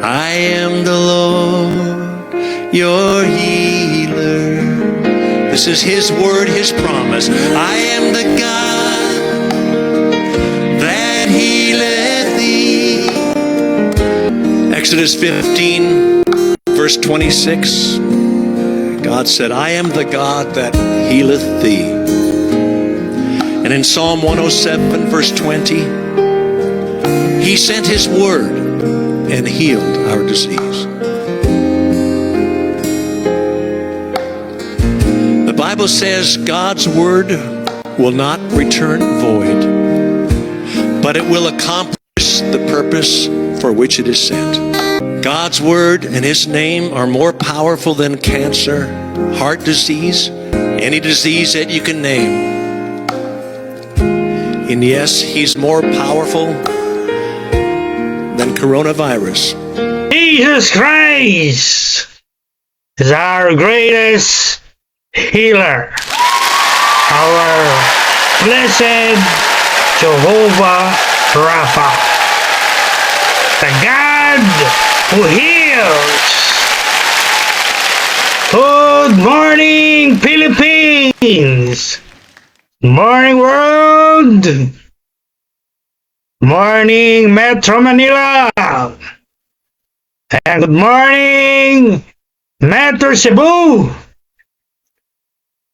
I am the Lord, your healer. This is His word, His promise. I am the God that healeth thee. Exodus 15, verse 26. God said, I am the God that healeth thee. And in Psalm 107, verse 20, He sent His word and healed our disease. The Bible says God's word will not return void, but it will accomplish the purpose for which it is sent. God's word and His name are more powerful than cancer, heart disease, any disease that you can name. And yes, He's more powerful than coronavirus. Jesus Christ is our greatest healer. Our blessed Jehovah Rapha, the God who heals. Good morning, Philippines. Good morning, world. Good morning, Metro Manila. And good morning, Metro Cebu.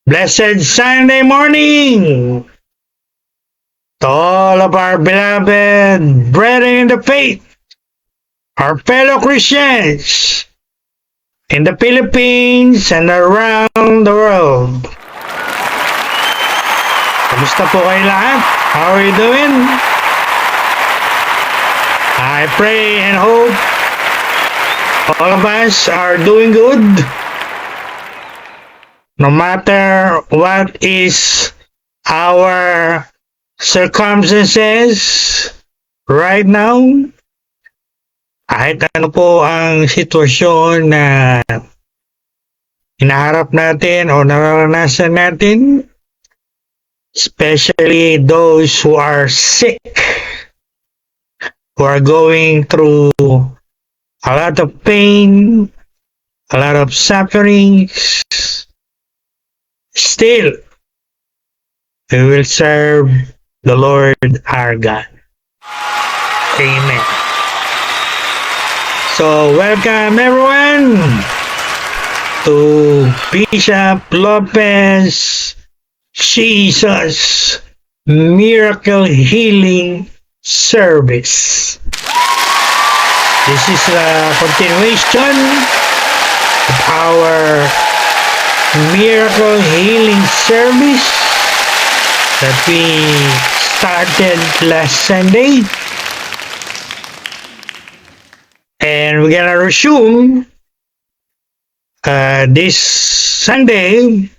Blessed Sunday morning to all of our beloved brethren in the faith, our fellow Christians in the Philippines and around the world. Kamusta po kayo lahat? How are you doing? I pray and hope all of us are doing good. No matter what is our circumstances right now, kahit ano po ang sitwasyon na hinaharap natin o nararanasan natin, especially those who are sick, who are going through a lot of pain, a lot of sufferings, still, we will serve the Lord our God. Amen. So, welcome everyone to Bishop Lopez Jesus Miracle Healing Service. This is a continuation of our Miracle Healing Service that we started last Sunday. And we're gonna resume this Sunday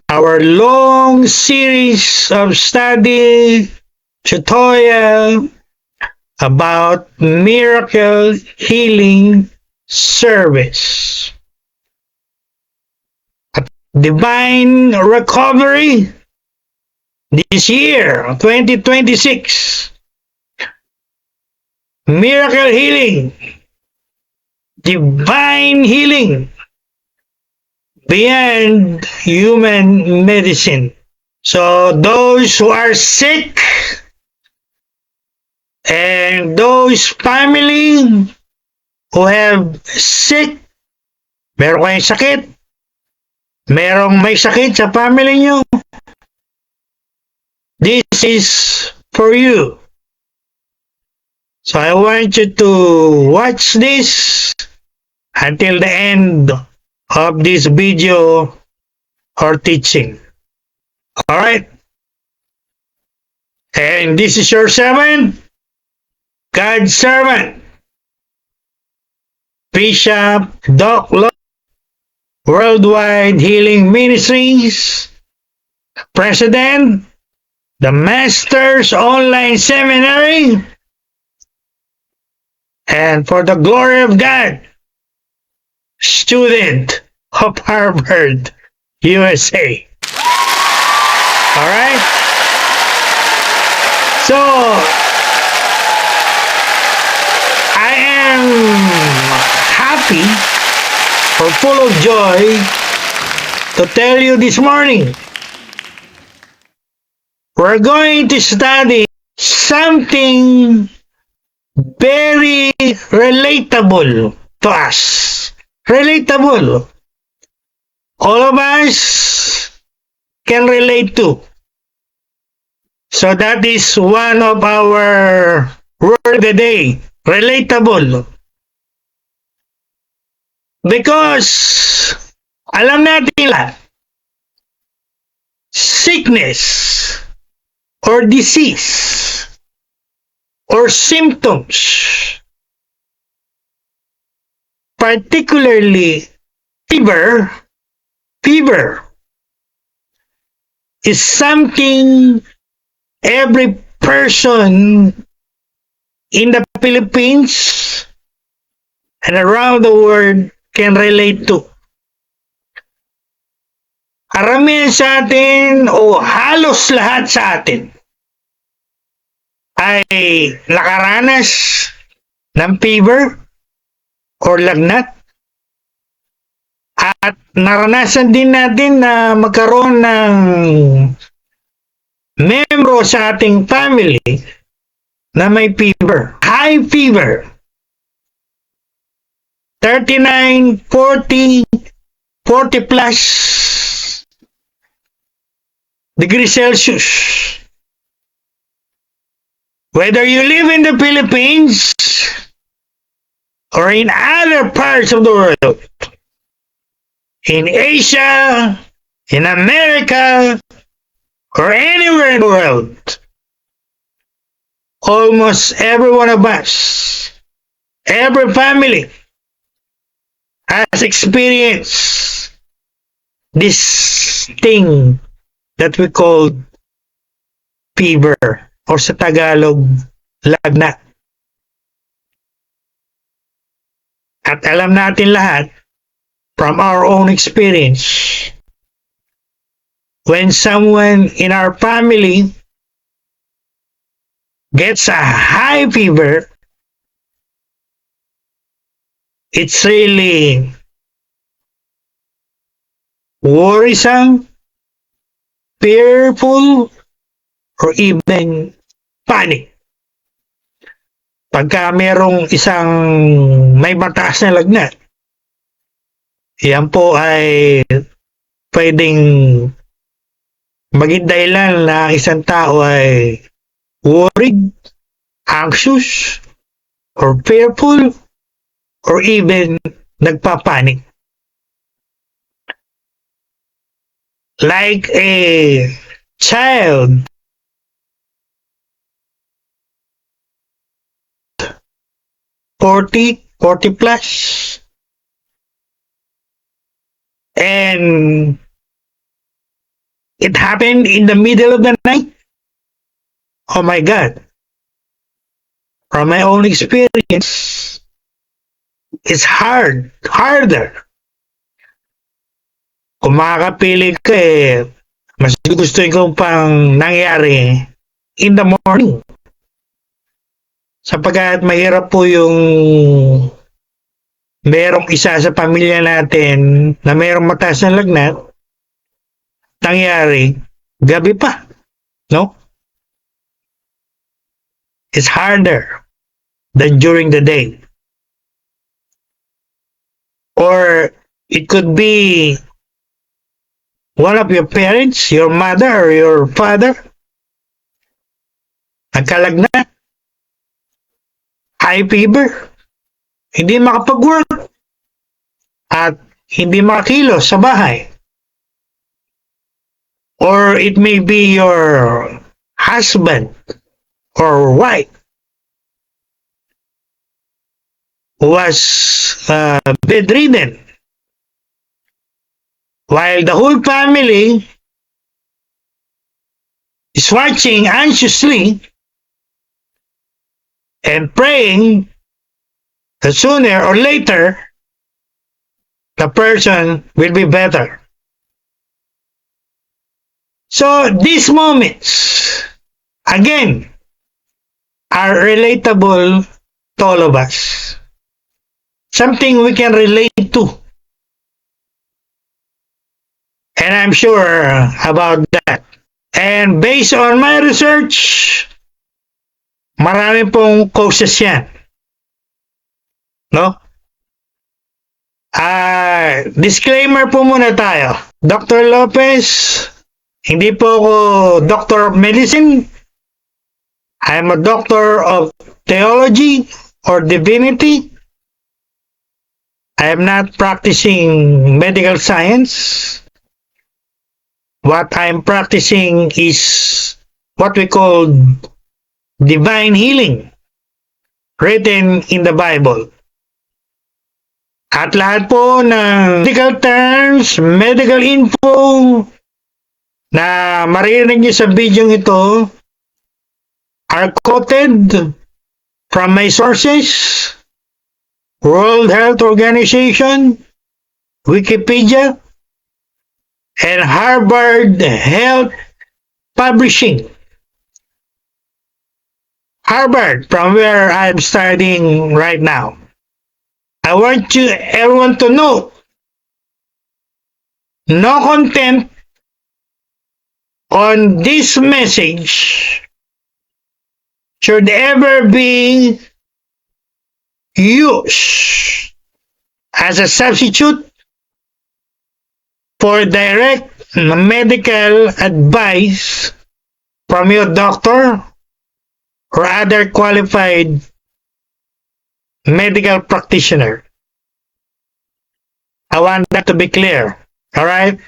our long series of study tutorial about Miracle Healing Service. Divine Recovery this year, 2026. Miracle Healing. Divine Healing. Beyond human medicine. So those who are sick and those family who have sick, meron kayong sakit, merong may sakit sa family nyo, this is for you. So I want you to watch this until the end of this video or teaching. Alright? And this is your servant, God's servant, Bishop Doc Lopez, Worldwide Healing Ministries, President, the Masters Online Seminary, and for the glory of God, student of Harvard, USA. Alright? So, I am happy or full of joy to tell you this morning. We're going to study something very relatable to us. Relatable. All of us can relate to. So that is one of our word of the day. Relatable. Because alam natin lahat, sickness or disease or symptoms, particularly fever is something every person in the Philippines and around the world can relate to. Karamihan sa atin o halos lahat sa atin ay nakaranas ng fever or lagnat at naranasan din natin na magkaroon ng membro sa ating family na may fever, high fever, 39, 40, 40 plus degrees Celsius. Whether you live in the Philippines or in other parts of the world, in Asia, in America, or anywhere in the world, almost every one of us, every family has experienced this thing that we call fever or sa Tagalog, lagnat. At alam natin lahat from our own experience, when someone in our family gets a high fever, it's really worrisome, fearful, or even panic. Pagka merong isang may mataas na lagnat, yan po ay pwedeng maging dahilan na isang tao ay worried, anxious, or fearful, or even nagpapanik. Like a child 40 plus, and it happened in the middle of the night. Oh my God. From my own experience, it's harder. Kung makakapili ka mas gusto ko pang nangyari in the morning. Sapagkat mahirap po yung merong isa sa pamilya natin na merong mataas na lagnat, nangyari gabi pa, no? It's harder than during the day. Or it could be one of your parents, your mother or your father, nagkalagnat, high fever, hindi makapag-work, at hindi makakilos sa bahay. Or it may be your husband or wife who was bedridden, while the whole family is watching anxiously and praying that sooner or later the person will be better. So these moments, again, are relatable to all of us. something we can relate to. And I'm sure about that. And based on my research, marami pong causes yan. No? Disclaimer po muna tayo. Dr. Lopez, hindi po ako doctor of medicine. I'm a doctor of theology or divinity. I am not practicing medical science. What I'm practicing is what we call divine healing, written in the Bible. At lahat po ng medical terms, medical info na maririnig niyo sa video ito are quoted from my sources, World Health Organization, Wikipedia, and Harvard Health Publishing. Harvard, from where I'm studying right now. I want everyone to know, no content on this message should ever be used as a substitute for direct medical advice from your doctor or other qualified medical practitioner. I want that to be clear. Alright?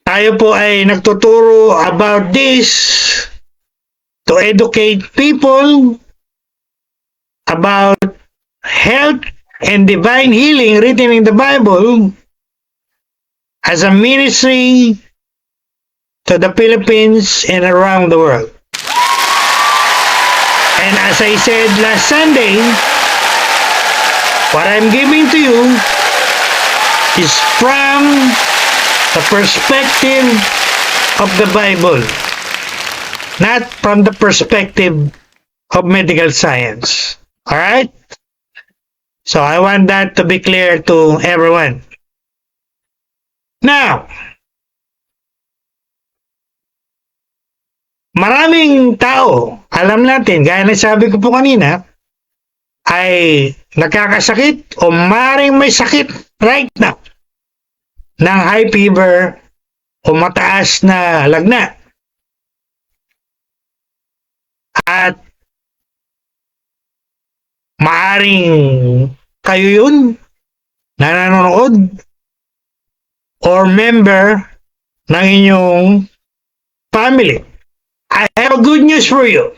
Tayo po ay nagtuturo about this to educate people about health and divine healing written in the Bible as a ministry to the Philippines and around the world. And as I said last Sunday, what I'm giving to you is from the perspective of the Bible, not from the perspective of medical science. Alright? So I want that to be clear to everyone. Now, maraming tao, alam natin, gaya na sabi ko po kanina, ay nakakasakit o maring may sakit right now ng high fever o mataas na lagnat. At maaring kayo yun na nanonood or member ng inyong family. I have a good news for you.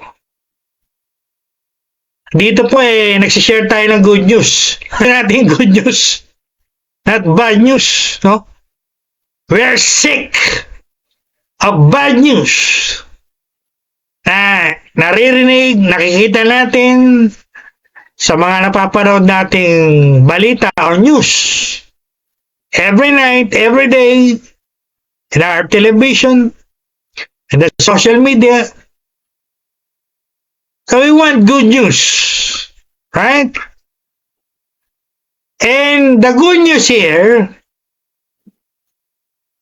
Dito po nagsishare tayo ng good news. Nating good news. Not bad news, no? We are sick of bad news. Naririnig, nakikita natin sa mga napapanood nating balita or news. Every night, every day, in our television, in the social media. So we want good news, right? And the good news here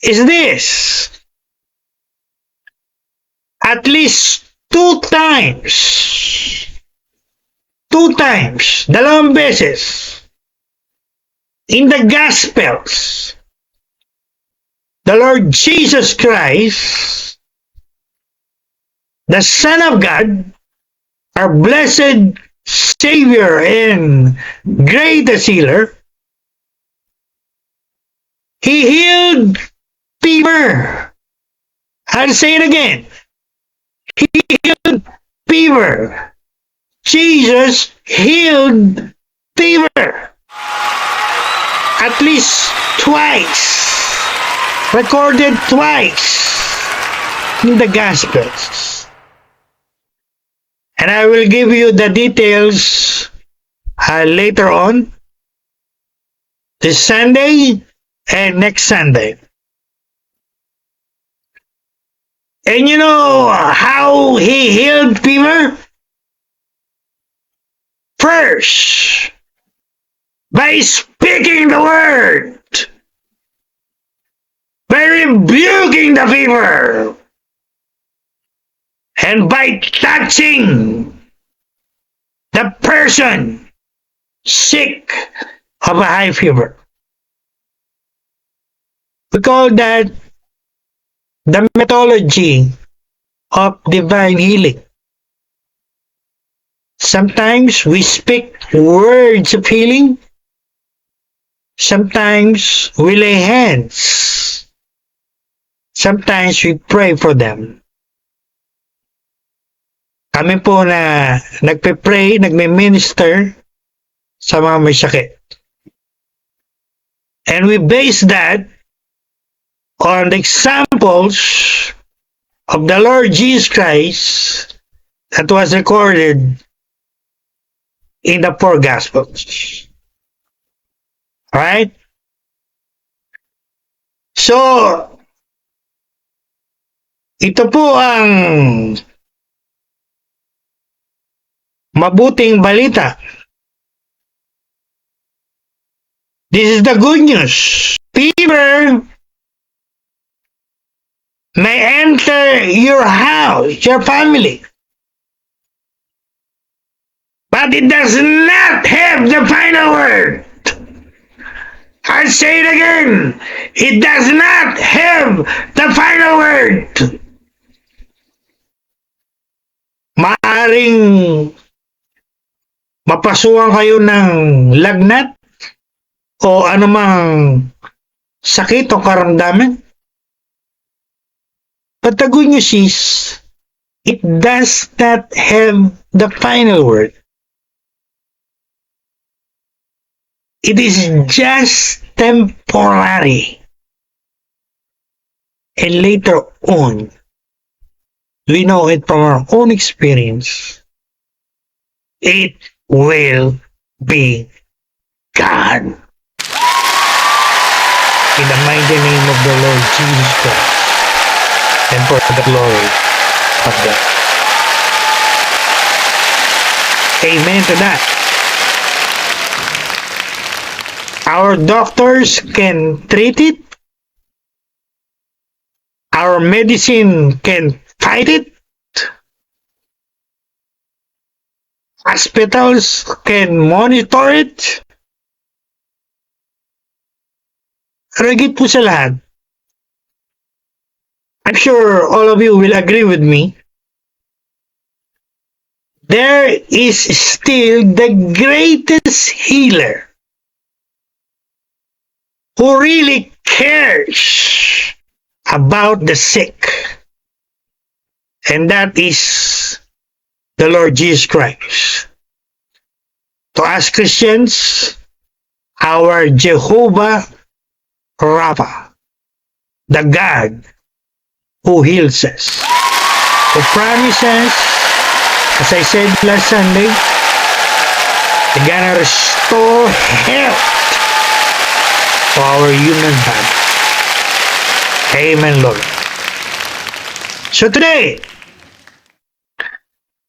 is this. At least two times, dalawang beses, in the Gospels, the Lord Jesus Christ, the Son of God, our blessed Savior and greatest healer, He healed fever. I'll say it again. He healed fever. Jesus healed fever. At least twice. Recorded twice in the Gospels. And I will give you the details later on, this Sunday and next Sunday. And you know how He healed fever? First, by speaking the word, by rebuking the fever, and by touching the person sick of a high fever. We call that the methodology of divine healing. Sometimes we speak words of healing. Sometimes we lay hands. Sometimes we pray for them. Kami po na nagpe-pray, nagme-minister sa mga may sakit. And we base that on the examples of the Lord Jesus Christ that was recorded in the 4 Gospels. Alright? So, ito po ang mabuting balita. This is the good news. Fever may enter your house, your family, but it does not have the final word. I'll say it again. It does not have the final word. Maaring mapasukan kayo ng lagnat o anumang sakit o karamdaman. But the good news is, it does not have the final word. It is just temporary. And later on, we know it from our own experience, it will be gone. In the mighty name of the Lord Jesus Christ, and for the glory of God. Amen to that. Our doctors can treat it. Our medicine can fight it. Hospitals can monitor it. Higit po sa lahat, I'm sure all of you will agree with me, there is still the greatest healer who really cares about the sick. And that is the Lord Jesus Christ. To us Christians, our Jehovah Rapha, the God who heals us, who promises, as I said last Sunday, He's gonna restore health to our human body. Amen, Lord. So today,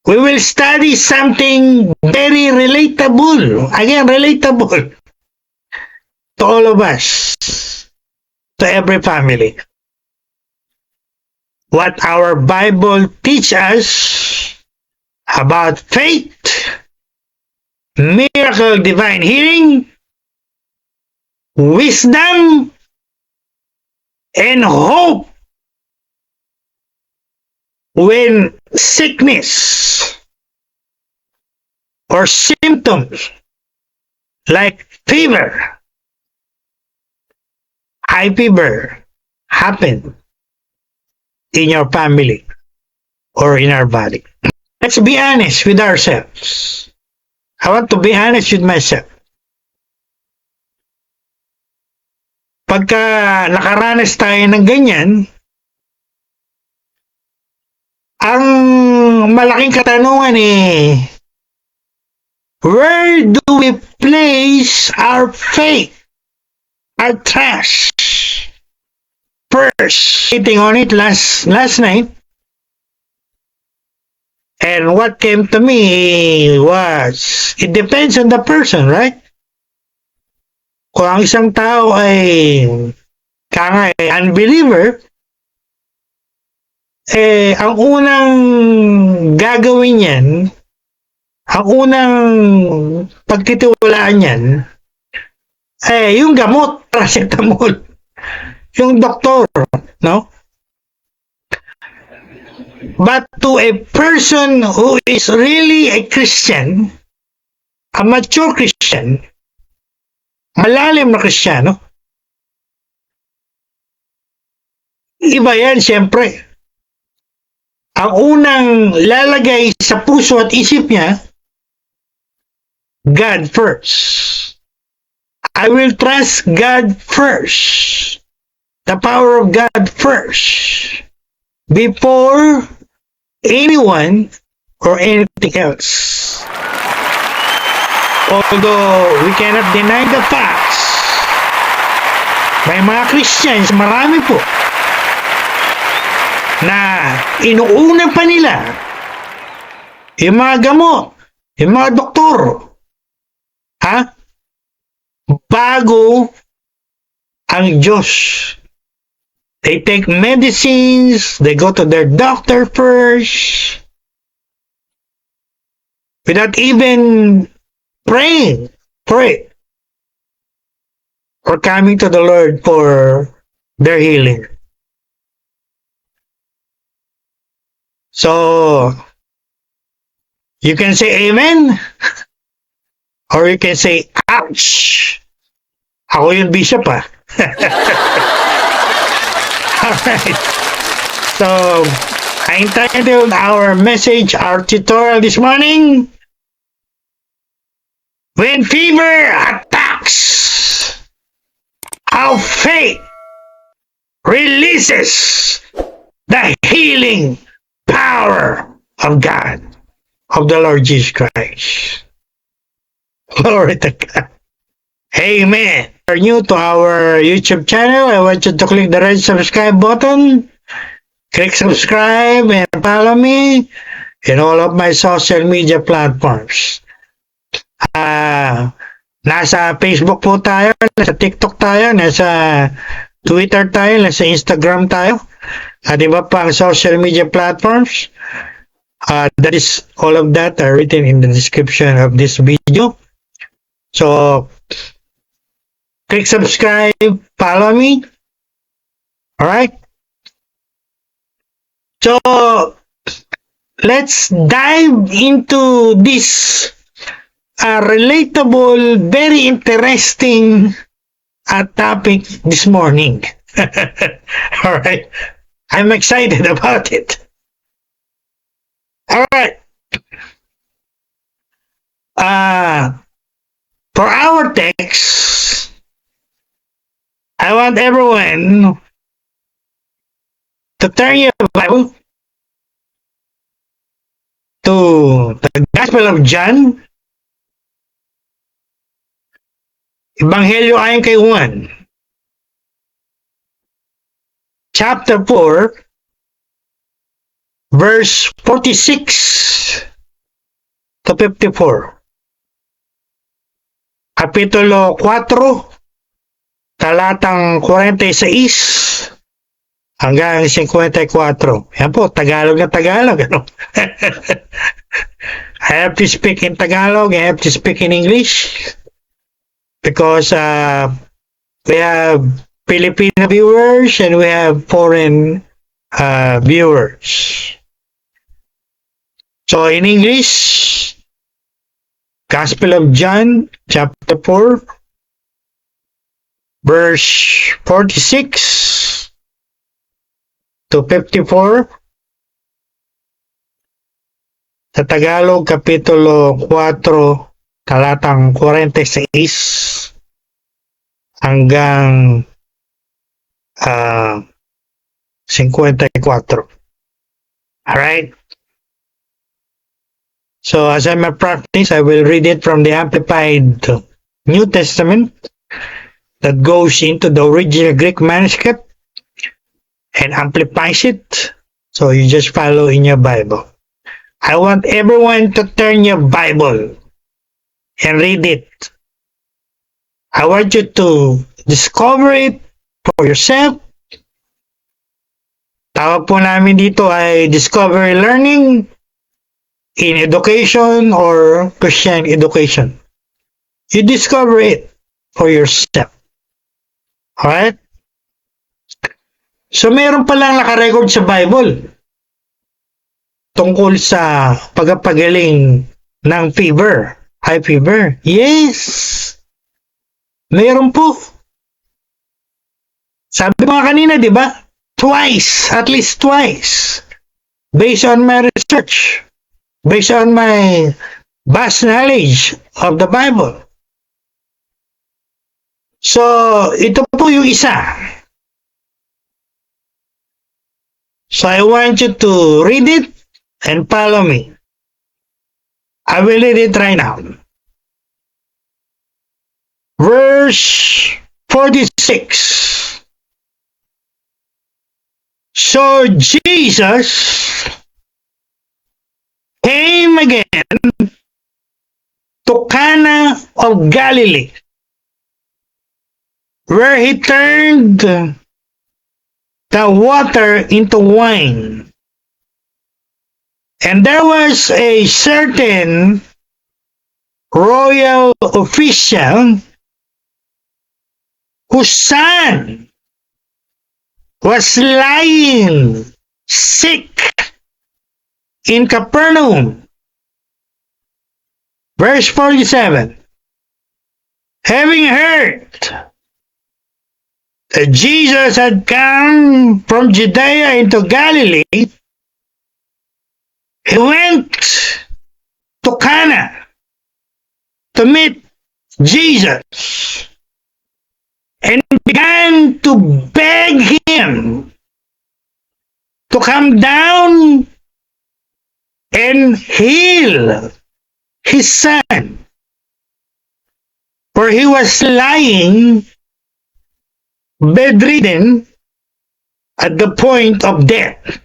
we will study something very relatable. Again, relatable to all of us, to every family. What our Bible teaches us about faith, miracle, divine healing, wisdom, and hope when sickness or symptoms like fever, high fever happen in your family or in our body. Let's be honest with ourselves. I want to be honest with myself. Pagka nakaranas tayo ng ganyan, ang malaking katanungan where do we place our faith, our trust? First, sitting on it last night, And what came to me was, it depends on the person, right? Kung ang isang tao ay unbeliever, ang unang gagawin niyan, ang unang pagtitiwalaan niyan, yung gamot, paracetamol, yung doktor, no? But to a person who is really a Christian, a mature Christian, malalim na Kristiyano, iba yan, siyempre. Ang unang lalagay sa puso at isip niya, God first. I will trust God first. The power of God first. Before anyone or anything else. Although we cannot deny the facts, may mga Christians, marami po, na inuuna pa nila yung mga gamot, yung mga doktor, bago ang Diyos. They take medicines, they go to their doctor first, without even praying for it, or coming to the Lord for their healing. So, you can say amen, or you can say, ouch! Ako yung bishop, Alright. So, I entitled our message, our tutorial this morning, When Fever Attacks, How Faith Releases the Healing Power of God, of the Lord Jesus Christ. Glory to God. Amen. If you're new to our YouTube channel, I want you to click the red subscribe button. Click subscribe and follow me in all of my social media platforms. Nasa Facebook po tayo, nasa TikTok tayo, nasa Twitter tayo, nasa Instagram tayo, at iba pang social media platforms. That is, all of that are written in the description of this video. So, click subscribe, follow me. Alright? So, let's dive into this relatable, very interesting topic this morning. Alright? I'm excited about it. Alright. For our text, I want everyone to turn your Bible to the Gospel of John, Ebanghelyo ayon kay Juan, chapter 4, verse 46 to 54. Kapitulo 4, talatang 46 hanggang 54. Yan po, Tagalog na Tagalog. Ano? I have to speak in Tagalog, I have to speak in English, because we have Filipino viewers and we have foreign viewers. So in English, Gospel of John, chapter 4, verse 46 to 54. Sa Tagalog, Kapitulo 4, talatang 46 hanggang 54. Alright? So, as I'm a practice, I will read it from the Amplified New Testament that goes into the original Greek manuscript and amplifies it. So, you just follow in your Bible. I want everyone to turn your Bible and read it. I want you to discover it for yourself. Tawag po namin dito ay discovery learning in education or Christian education. You discover it for yourself. Alright? So, meron palang nakarecord sa Bible tungkol sa pagpagaling ng fever, high fever. Yes! Meron po. Sabi mo kanina, di ba? Twice, at least twice. Based on my research, based on my vast knowledge of the Bible. So, ito po yung isa. So, I want you to read it and follow me. I will read it right now. Verse 46. So Jesus came again to Cana of Galilee, where he turned the water into wine. And there was a certain royal official whose son was lying sick in Capernaum. Verse 47. Having heard that Jesus had come from Judea into Galilee, he went to Cana to meet Jesus and began to beg him to come down and heal his son, for he was lying bedridden at the point of death.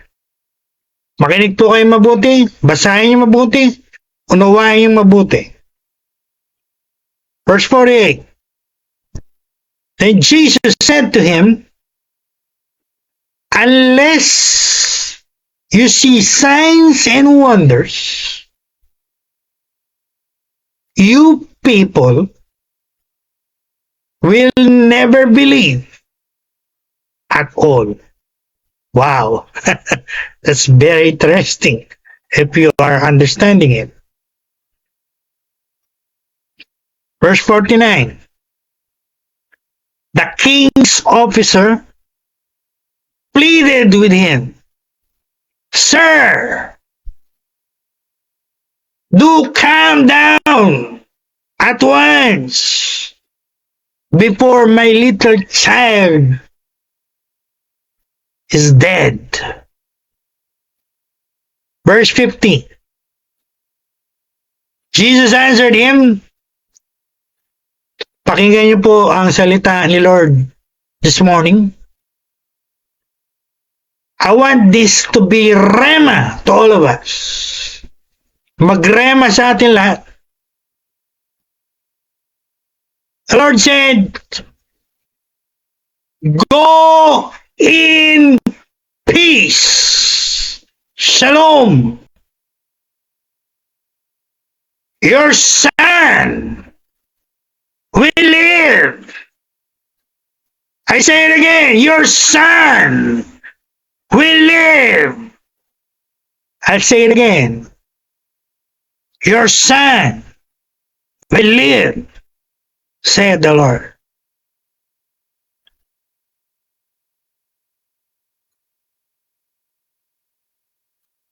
Makinig po kayo mabuti, basahin niyo mabuti, unawain niyo mabuti. Verse 48. Then Jesus said to him, unless you see signs and wonders, you people will never believe at all. Wow, that's very interesting if you are understanding it. Verse 49. The king's officer pleaded with him, Sir, do calm down at once before my little child is dead. Verse 50. Jesus answered him, pakinggan niyo po ang salita ni Lord this morning. I want this to be rema to all of us. Magrema sa atin lahat. The Lord said, go in peace. Shalom. Your son will live. I say it again. Your son will live. I'll say it again. Your son will live, said the Lord.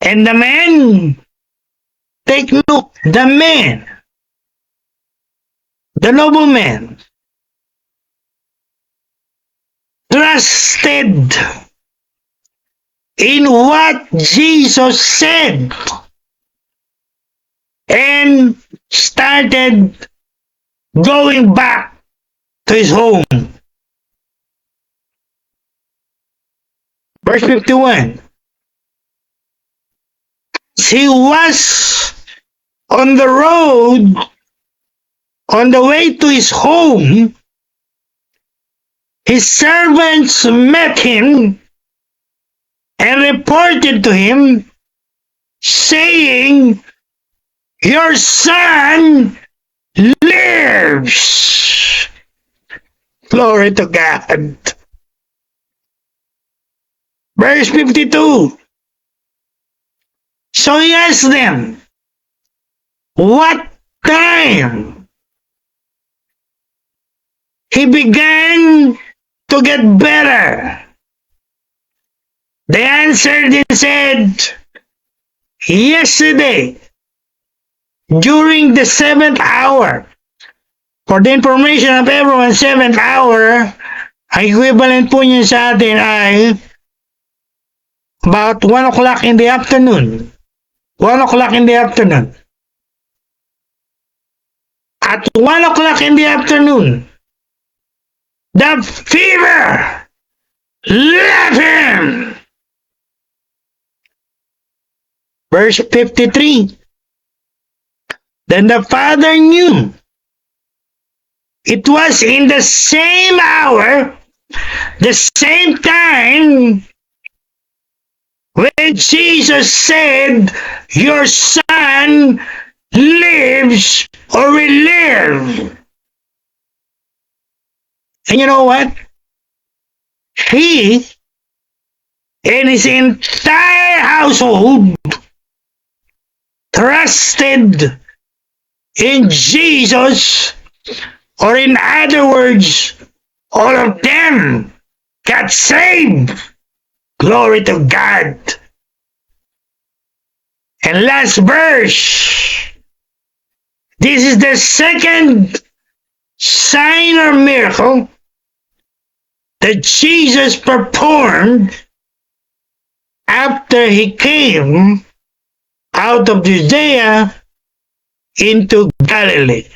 And the man, take note, the man, the nobleman, trusted in what Jesus said and started going back to his home. Verse 51. he was on the road, on the way to his home, his servants met him and reported to him, saying, "Your son lives." Glory to God. Verse 52. So he asked them, what time he began to get better. They answered and said, yesterday, during the 7th hour. For the information of everyone, 7th hour, ang equivalent po niya sa atin ay about 1 o'clock in the afternoon. 1 o'clock in the afternoon. At 1 o'clock in the afternoon, the fever left him. Verse 53. Then the father knew it was in the same hour, the same time, when Jesus said, "Your son lives or will live." And you know what? He and his entire household trusted in Jesus, or in other words, all of them got saved. Glory to God. And last verse. This is the second sign or miracle that Jesus performed after he came out of Judea into Galilee.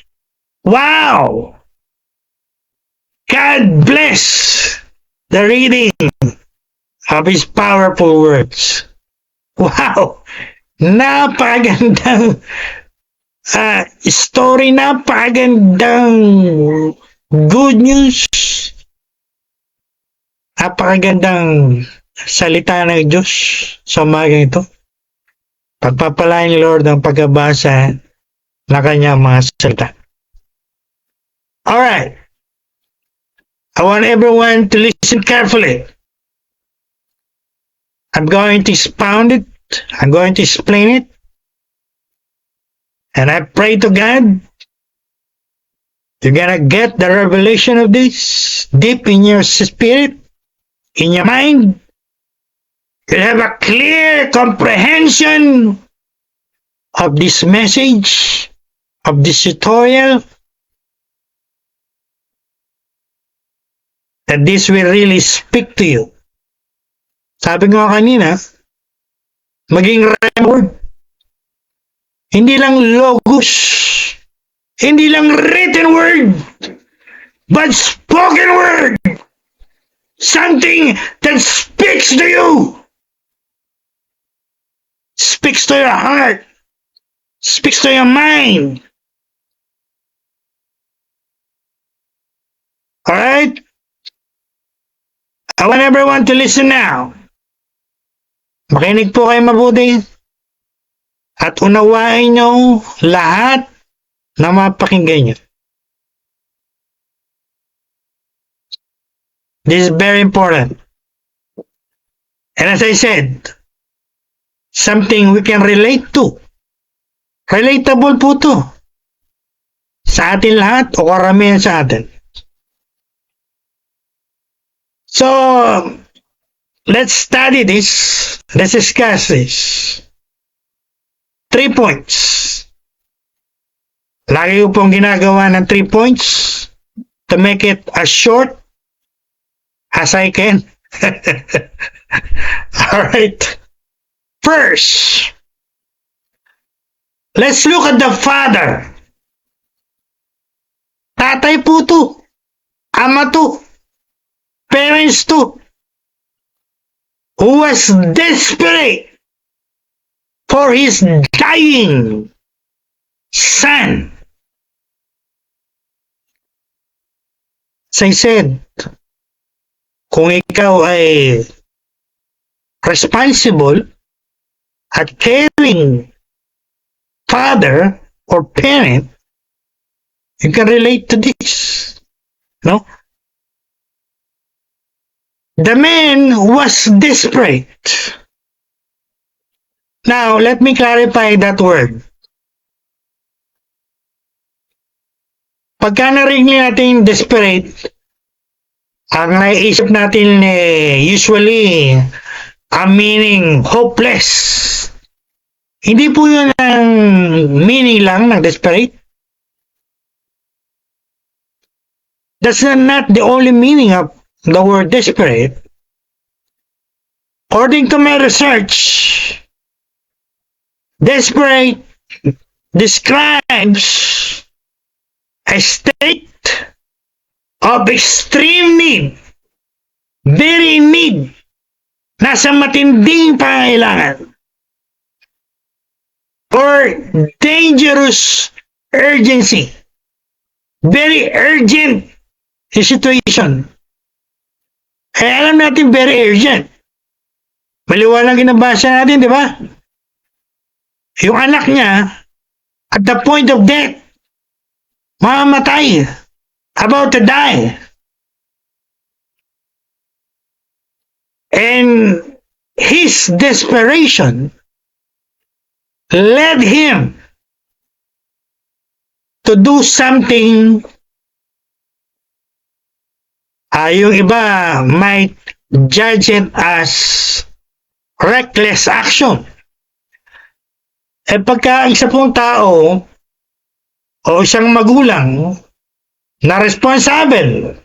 Wow! God bless the reading of His powerful words. Wow! Napakagandang story, napakagandang good news, napakagandang salita ng Diyos sa umagang ito. Pagpapalain ni Lord ang pagkabasa na kanyang mga salita. Alright. I want everyone to listen carefully. I'm going to expound it. I'm going to explain it. And I pray to God, you're gonna get the revelation of this deep in your spirit, in your mind. You'll have a clear comprehension of this message, of this tutorial, that this will really speak to you. Sabi ko kanina, maging rhema word. Hindi lang logos, hindi lang written word, but spoken word. Something that speaks to you. Speaks to your heart. Speaks to your mind. Alright? I want everyone to listen now. Makinig po kayo mabuti. At unawain nyo lahat na mapakinggan nyo. This is very important. And as I said, something we can relate to. Relatable po to. Sa atin lahat o karamihan sa atin. So, let's study this. Let's discuss this. 3 points. Lagi ko pong ginagawa ng 3 points to make it as short as I can. Alright. First, let's look at the father. Tatay po to. Ama to. Parents to. Who was desperate for his dying son. As I said, kung ikaw ay responsible at caring father or parent, you can relate to this. No? The man was desperate. Now, let me clarify that word. Pagka narinig natin desperate, ang naiisip natin usually ang meaning hopeless. Hindi po yun ang meaning lang ng desperate. That's not the only meaning of the word desperate. According to my research, desperate describes a state of extreme need, very in need, nasa matinding pangailangan, or dangerous urgency, very urgent situation. Eh, alam natin very urgent. Maliwanag yung nabasa natin, di ba? Yung anak niya, at the point of death, mamamatay, about to die. And his desperation led him to do something yung iba might judge it as reckless action. Eh pagka isa pong tao o isang magulang na responsible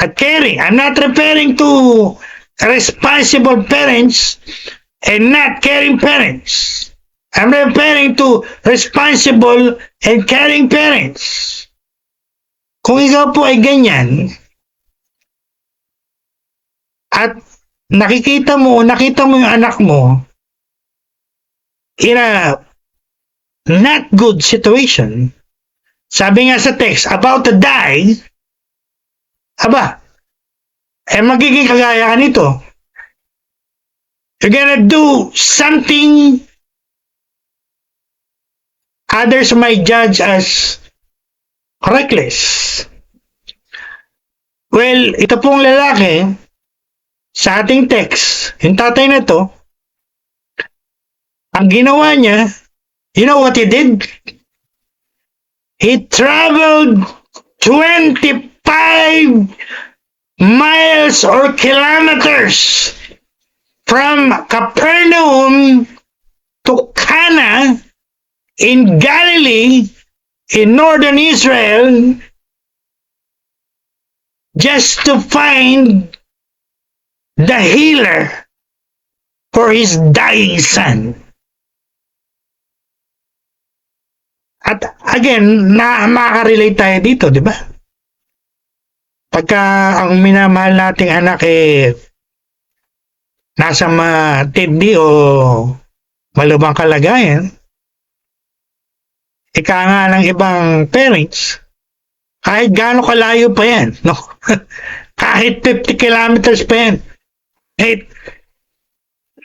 at caring, I'm not referring to responsible parents and not caring parents. I'm referring to responsible and caring parents. Kung ikaw po ay ganyan, at nakita mo yung anak mo in a not good situation, sabi nga sa text, about to die, magiging kagaya ka nito. You're gonna do something others might judge as reckless. Well, ito pong lalaki, sa ating text, yung tatay na to, ang ginawa niya, you know what he did? He traveled 25 miles or kilometers from Capernaum to Cana in Galilee, in northern Israel, just to find the healer for his dying son. At again, makaka-relate tayo dito, di ba? Pagka ang minamahal nating anak nasa matindi o malubhang kalagayan, ika nga ng ibang parents, kahit gaano kalayo pa yan, no? Kahit 50 kilometers pa yan, kahit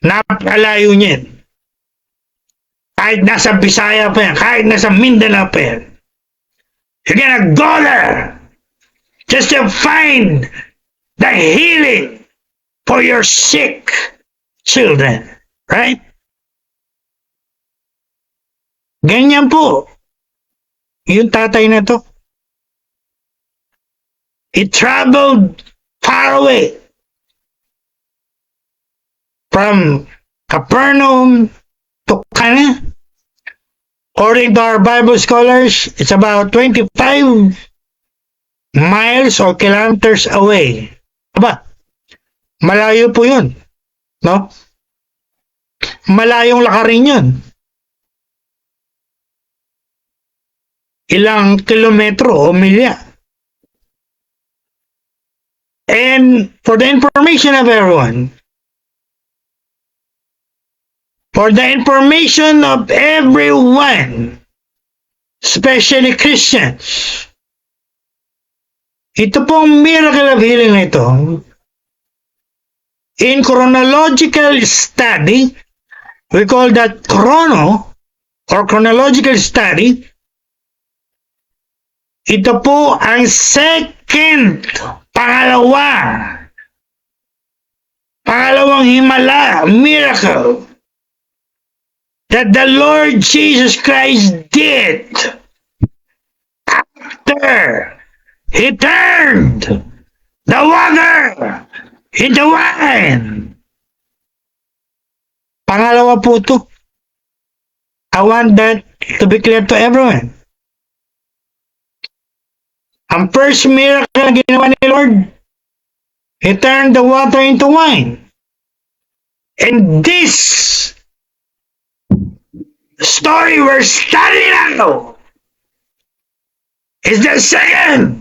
napakalayo niyan, kahit nasa Bisaya pa yan, kahit nasa Mindanao pa yan, you're gonna go there just to find the healing for your sick children, right? Ganyan po yung tatay na to. He traveled far away from Capernaum to Cana. According to our Bible scholars, it's about 25 miles or kilometers away. Malayo po yun, no? Malayong lakarin yun. Ilang kilometro o milya. And for the information of everyone, For the information of everyone, especially Christians, ito pong miracle of healing na ito, in chronological study, we call that chronological study, ito po ang pangalawang himala, miracle, that the Lord Jesus Christ did after He turned the water into wine. Pangalawa po ito. I want that to be clear to everyone. Ang first miracle na ginawa ni Lord, He turned the water into wine. And this story we're studying now is the second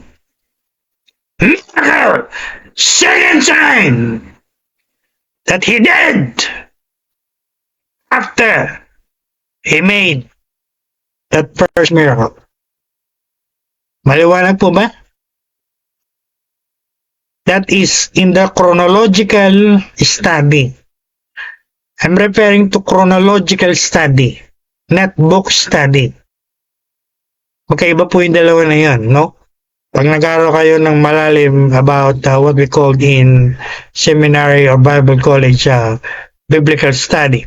miracle, second sign that He did after He made that first miracle. Maliwanag po ba? That is in the chronological study. I'm referring to chronological study, not book study. Magkaiba po yung dalawa na yun, no? Pag nag-aaral kayo ng malalim about what we call in seminary or Bible college, biblical study.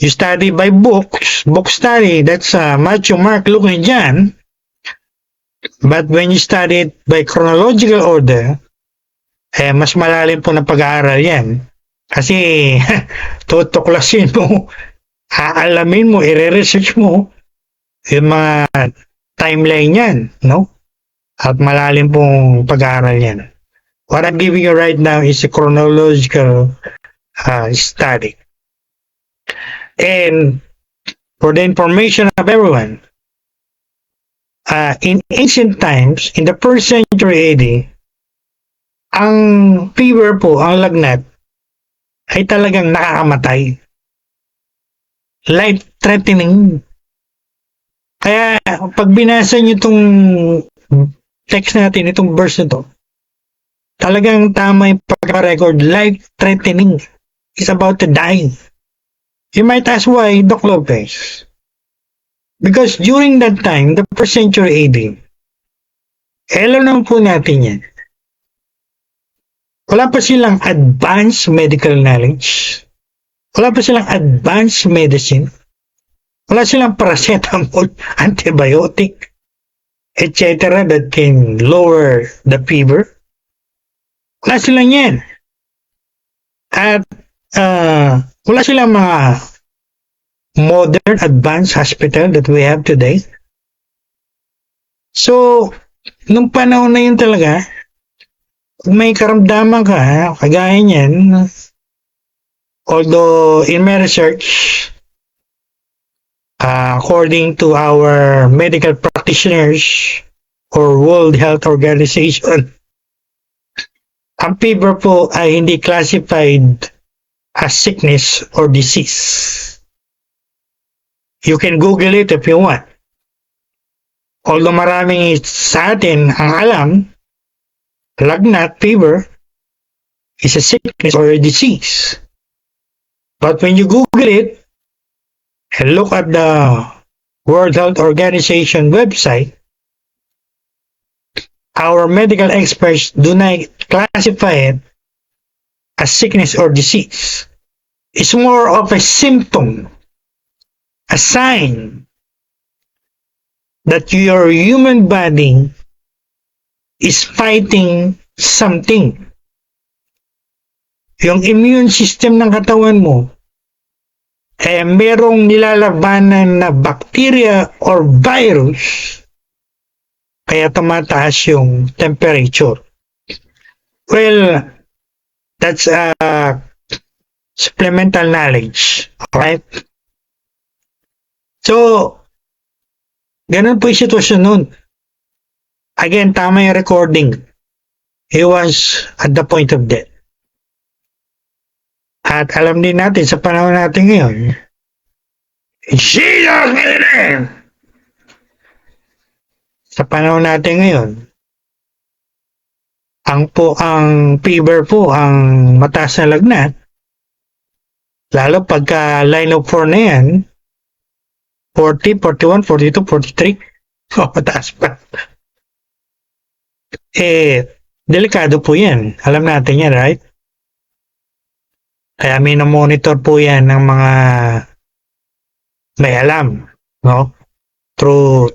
You study by books, book study, that's Matthew, Mark, Luke, and John. But when you study it by chronological order, mas malalim po na pag-aaral yan. Kasi tutuklasin mo, aalamin mo, i-research mo yung mga timeline yan, no? At malalim pong pag-aaral yan. What I'm giving you right now is a chronological study. And for the information of everyone, in ancient times, in the 1st century AD, ang fever po, ang lagnat, ay talagang nakakamatay. Life-threatening. Kaya, pag binasa nyo itong text natin, itong verse na to, talagang tama yung pagka-record, life-threatening. He's about to die. You might ask why, Doc Lopez? Because during that time, the 1st century AD, alam naman po natin yan. Wala pa silang advanced medical knowledge. Wala pa silang advanced medicine. Wala silang paracetamol, antibiotic, etc. that can lower the fever. Wala silang yan. At wala silang mga modern advanced hospital that we have today. So, nung panahon na yun talaga, kung may karamdaman ka, kagaya niyan, although in my research, according to our medical practitioners or World Health Organization, ang fever po ay hindi classified as sickness or disease. You can Google it if you want. Although maraming sa atin ang alam, lagnat, fever, is a sickness or a disease. But when you Google it and look at the World Health Organization website, our medical experts do not classify it as sickness or disease. It's more of a symptom, a sign that your human body is fighting something. Yung immune system ng katawan mo, merong nilalabanan na bacteria or virus, kaya tumataas yung temperature. Well, that's supplemental knowledge. Alright? So, ganun po yung sitwasyon nun. Again, tama yung recording. He was at the point of death. At alam din natin sa panahon natin ngayon, Jesus name! Sa panahon natin ngayon, ang fever po, ang mataas na lagnat, lalo pagka line of 4 na yan, 40, 41, 42, 43, mataas pa. Delikado po yan. Alam natin yan, right? Kaya minomonitor po yan ng mga may alam, no? Through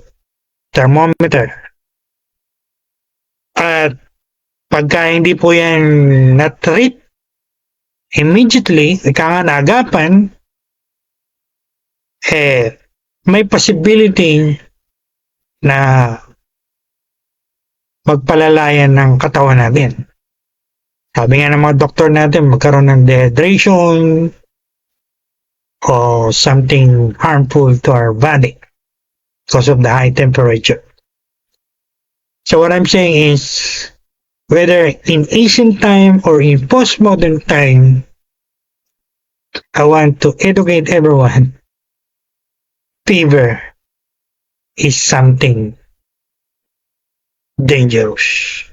thermometer. At pagka hindi po yan na-treat immediately, naagapan, may possibility na magpalalayan ng katawan natin. Sabi nga ng mga doktor natin, magkaroon ng dehydration o something harmful to our body because of the high temperature. So what I'm saying is, whether in ancient time or in postmodern time, I want to educate everyone. Fever is something dangerous.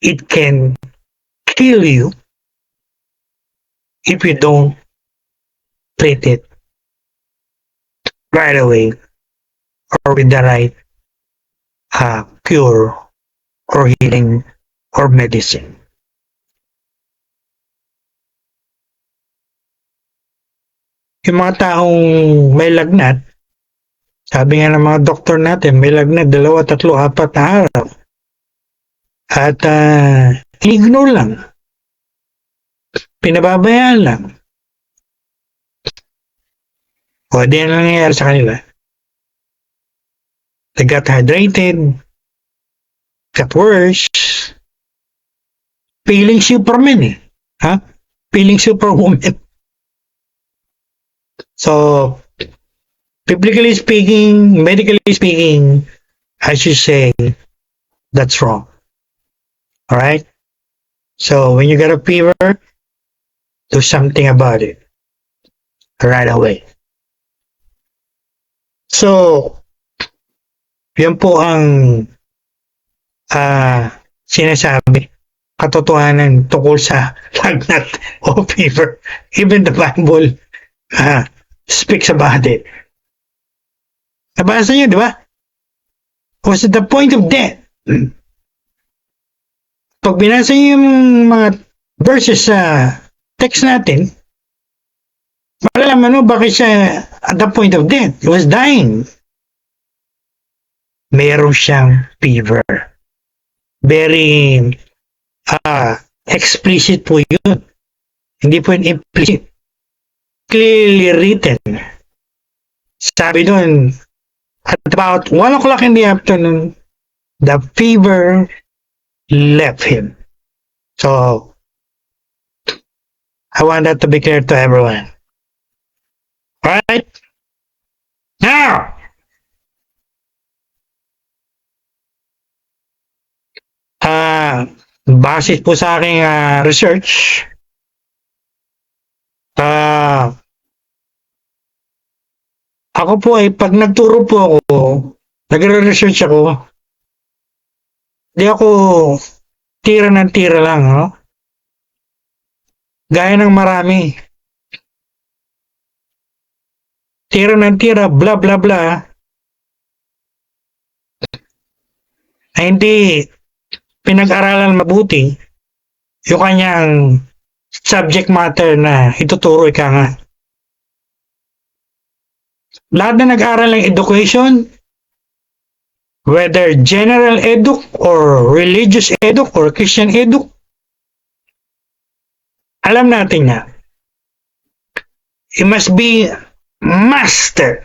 It can kill you if you don't treat it right away or with the right cure or healing or medicine. Yung mga taong may lagnat, sabi nga ng mga doktor natin, may lagnat 2, 3, 4 na araw. At ignore lang. Pinababayaan lang. O di yan nangyayari sa kanila. They got hydrated, got worse, feeling Superman eh. Ha? Feeling Superwoman. So, biblically speaking, medically speaking, I should say, that's wrong. Alright? So, when you get a fever, do something about it. Right away. So, yun po ang sinasabi, katotohanan tungkol sa lagnat o fever. Even the Bible speaks about it. Nabasa niyo, di ba? Was it the point of death? Pag binasa niyo yung mga verses sa text natin, malalaman mo bakit siya at the point of death. He was dying. Meron siyang fever. Very explicit po yun. Hindi po yun implicit. Clearly written. Sabi doon, at about 1 o'clock in the afternoon, the fever left him. So, I want that to be clear to everyone. Alright? Now, base po sa aking research, ako po ay pag nagturo po ako, nagre-research ako, di ako tira ng tira lang, no? Gaya ng marami. Tira ng tira, bla bla bla, ay hindi pinag-aralan mabuti yung kanyang subject matter na ituturo ika nga. Lahat na nag-aral ng education, whether general edu or religious edu or Christian edu, alam natin na you must be master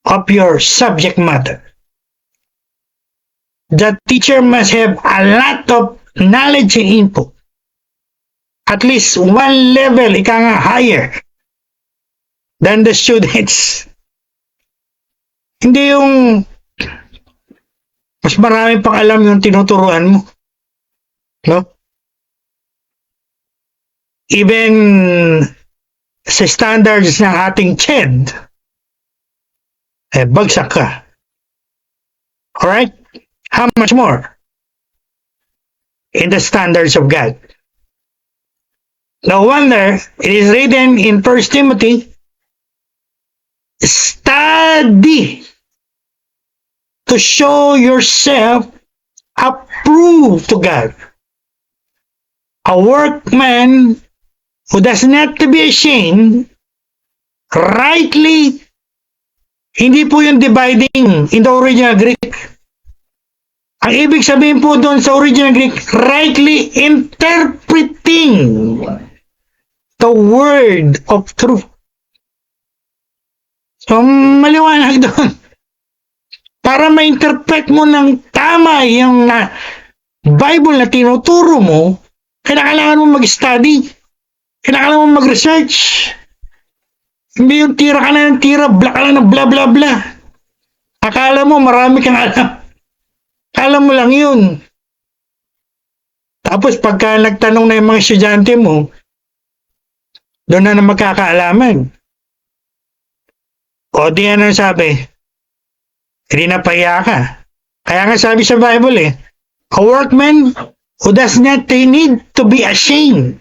of your subject matter. The teacher must have a lot of knowledge and input. At least one level, ika nga, higher than the students. Hindi yung mas marami pang alam yung tinuturuan mo. No? even sa standards ng ating CHED, bagsak ka. Alright? How much more? In the standards of God. No wonder it is written in 1 Timothy, study to show yourself approved to God. A workman who does not to be ashamed, rightly, hindi po yung dividing in the original Greek. Ang ibig sabihin po doon sa original Greek, rightly interpreting the word of truth. So, maliwanag doon. Para ma-interpret mo ng tama yung Bible na tinuturo mo, kailangan mo mag-study. Kailangan mo mag-research. Hindi yung tira ka na ng tira, bla ka lang ng bla bla bla. Akala mo marami kang alam. Akala mo lang yun. Tapos pagka nagtanong na yung mga estudyante mo, doon na magkakaalaman. O di ano sabi? Hindi na pahiya ka. Kaya nga sabi sa Bible a workman who does not need to be ashamed.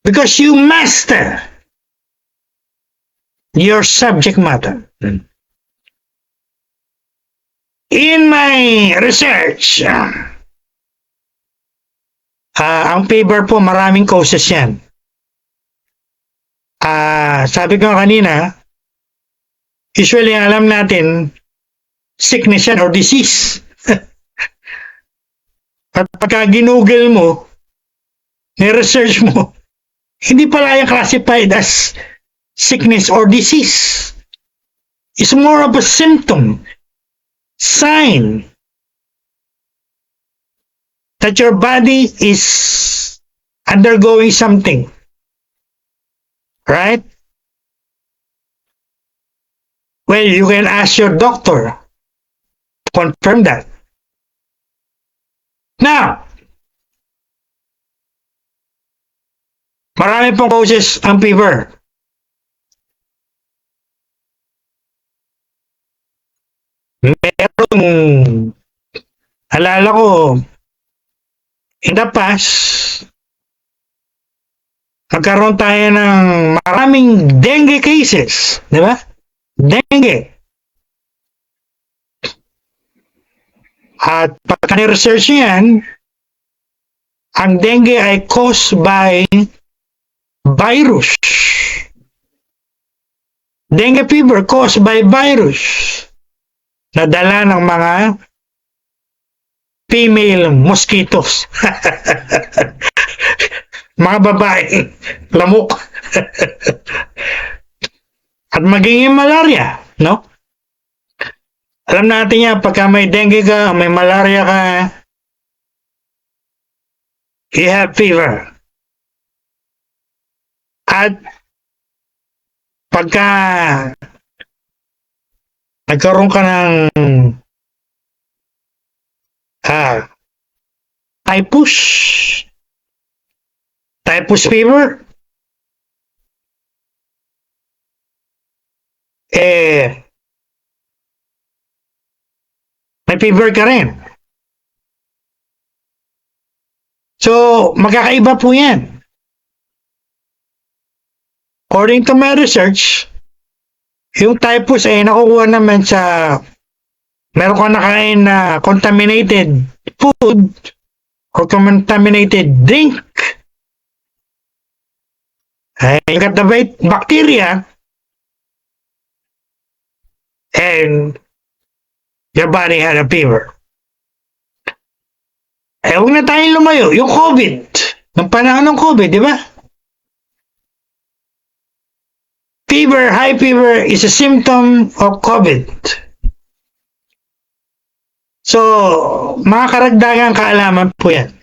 Because you master your subject matter. In my research, ang paper po, maraming causes yan. Sabi ko kanina, usually alam natin, sickness yan or disease. At pagka ginugel mo, ni-research mo, hindi pala yung classified as sickness or disease. It's more of a symptom, sign that your body is undergoing something. Right? Well, you can ask your doctor to confirm that. Now, marami pong causes ang fever. Merong, alala ko, in the past, nagkaroon tayo ng maraming dengue cases. Di ba? Dengue. At pagka ni-research yan, ang dengue ay caused by virus. Dengue fever caused by virus na dala ng mga female mosquitoes. Mga babae, lamok. At maging malaria, no? Alam natin yan, pagka may dengue ka, may malaria ka, you have fever. At pagka nagkaroon ka ng typhus fever, may fever ka rin. So, magkakaiba po yan. According to my research, yung typhus ay nakukuha naman sa meron ka nakain na contaminated food or contaminated drink. You got the bacteria and your body had a fever. Huwag na tayong lumayo. Yung COVID, ng panahon ng COVID, di ba? Fever, high fever is a symptom of COVID. So, mga karagdagang kaalaman po yan.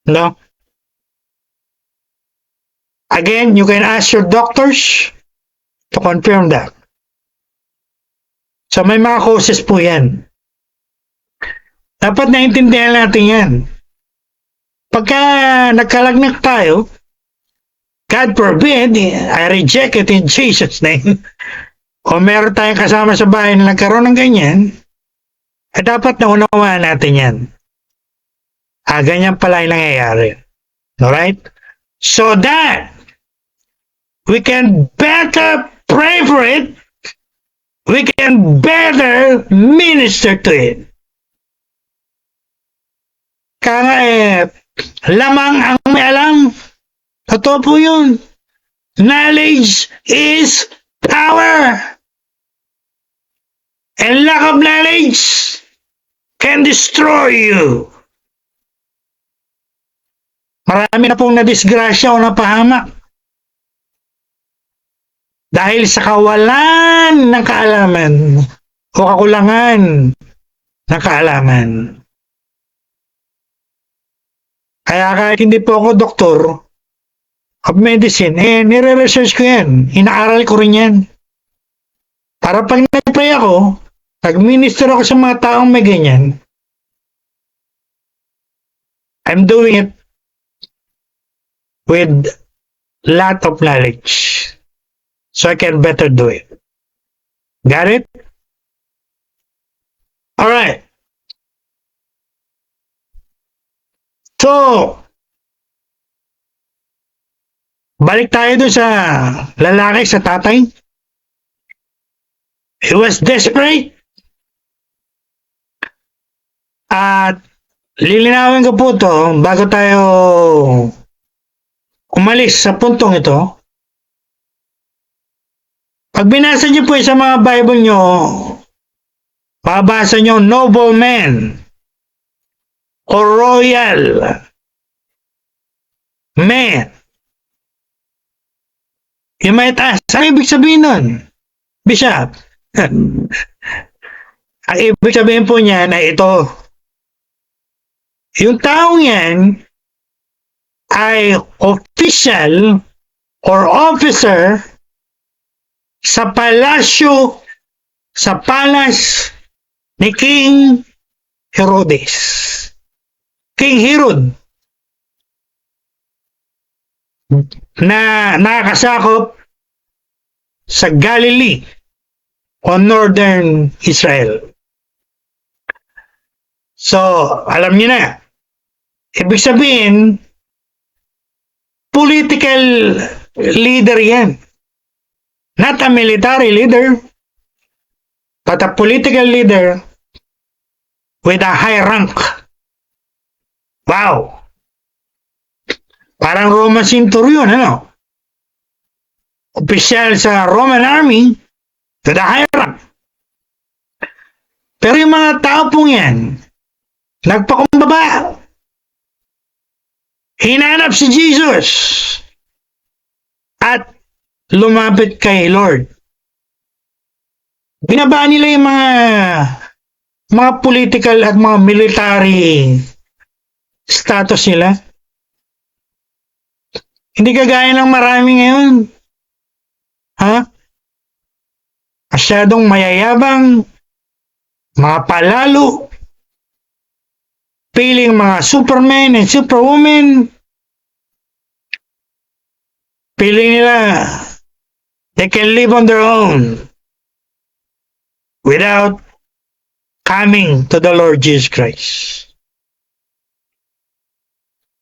No? Again, you can ask your doctors to confirm that. So, may mga causes po yan. Dapat naintindihan natin yan. Pagka nagkalagnak tayo, God forbid, I reject it in Jesus' name. O meron tayong kasama sa bahay na nagkaroon ng ganyan, dapat naunawaan natin yan. Ganyan pala yung nangyayari. Alright? So that we can better pray for it, we can better minister to it. Kaya lamang ang may alam. Totoo po yun. Knowledge is power. And lack of knowledge can destroy you. Marami na pong nadisgrasya o napahamak dahil sa kawalan ng kaalaman o kakulangan ng kaalaman. Kaya kahit hindi po ako doktor of medicine, nire-research ko yan. Inaaral ko rin yan. Para pag nag-pray ako, nag-minister ako sa mga taong may ganyan, I'm doing it with lot of knowledge. So I can better do it. Got it? Alright. So, balik tayo doon sa lalaki, sa tatay. He was desperate. At lilinawin ko po to bago tayo umalis sa puntong ito. Pag binasa niyo po sa mga Bible niyo, babasa niyo nobleman or royal man. You might ask, ano ibig sabihin nun? Bishop. Ang ibig sabihin po niya na ito. Yung taong yan ay official or officer sa palasyo, sa palace ni King Herodes. King Herod na nakasakop sa Galilee o Northern Israel. So, alam niyo na, ibig sabihin, political leader yan. Not a military leader, but a political leader with a high rank. Wow! Parang Roman centurion, ano? Opisyal sa Roman army with a high rank. Pero yung mga tao pong yan, nagpakumbaba. Hinanap si Jesus at lumapit kay Lord. Binaba nila yung mga political at mga military status nila. Hindi kagaya ng marami ngayon. Ha? Masyadong mayayabang, mga palalo, feeling mga supermen and superwomen, feeling nila they can live on their own without coming to the Lord Jesus Christ.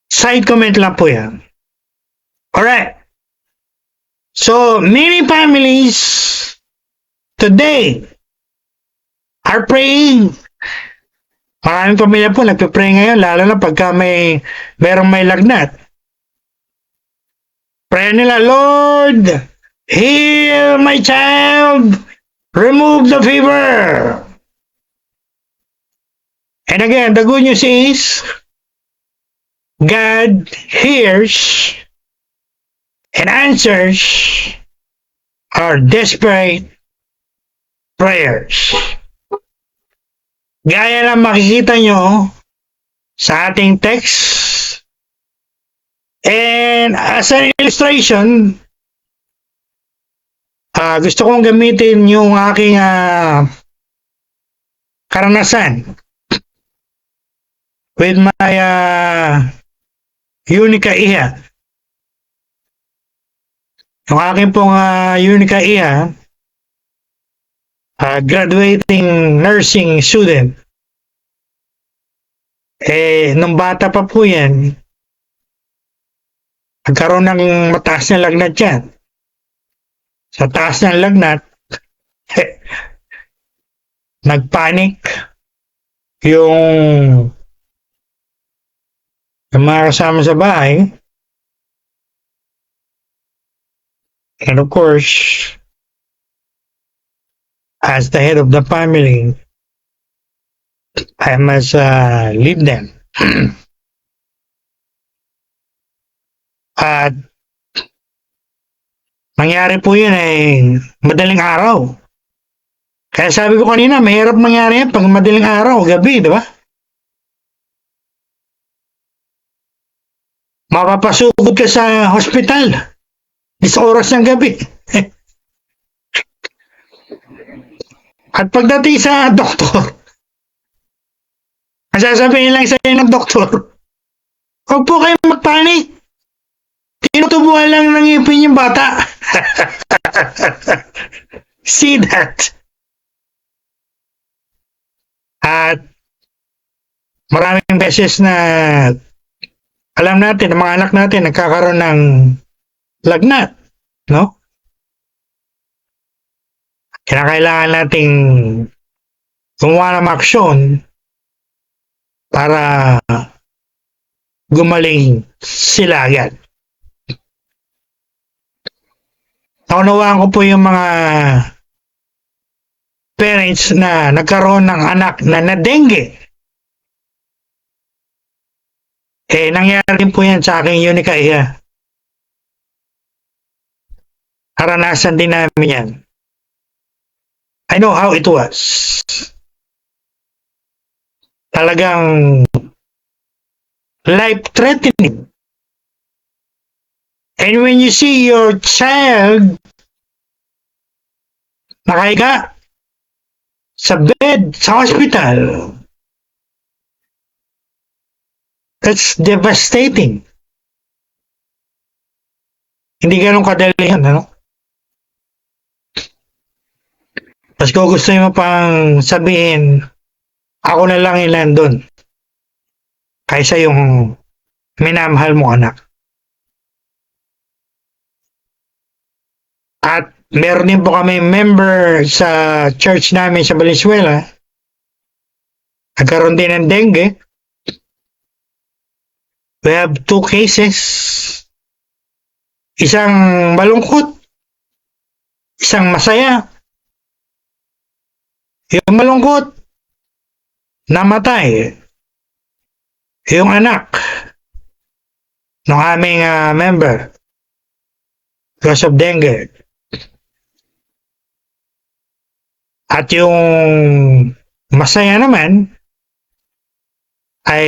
Side comment lang po yan. Alright. So, many families today are praying. Maraming pamilya po nagpe-pray ngayon, lalo na pagka merong may lagnat. Pray nila, Lord, heal my child, remove the fever. And again, the good news is, God hears and answers our desperate prayers. Gaya na makikita nyo sa ating text. And as an illustration, gusto kong gamitin yung aking karanasan with my Unica Iha. Yung aking pong Unica Iha, graduating nursing student. Nung bata pa po yan, nagkaroon ng mataas na lagnat yan. Sa taas ng lagnat, nagpanic yung mga kasama sa bahay. And of course, as the head of the family, I must leave them. At nangyari po yun madaling araw. Kaya sabi ko kanina, mahirap mangyari yan pag madaling araw, gabi, di ba? Mapapasugod ka sa hospital. Sa oras ng gabi. At pagdating sa doktor, ang sasabihin lang sa'yo ng doktor, huwag po kayo magpanik. Tinutubuhan lang ng ngipin yung bata. See that? At maraming beses na alam natin, ang mga anak natin nagkakaroon ng lagnat, no? Kinakailangan nating gumawa ng aksyon para gumaling sila agad. Naunawaan ko po yung mga parents na nagkaroon ng anak na na-dengue. Nangyari po yan sa aking Unica Iha. Naranasan din namin yan. I know how it was. Talagang life-threatening. And when you see your child nakahiga sa bed, sa hospital, that's devastating. Hindi ganun kadali yan, ano? Tapos kung gusto mo pang sabihin, ako na lang yung nandun. Kaysa yung minamahal mo anak. At meron din po kami member sa church namin sa Valenzuela. Nagkaroon din ng dengue. We have 2 cases. Isang malungkot. Isang masaya. Yung malungkot, namatay. Yung anak ng aming member because of dengue. At yung masaya naman ay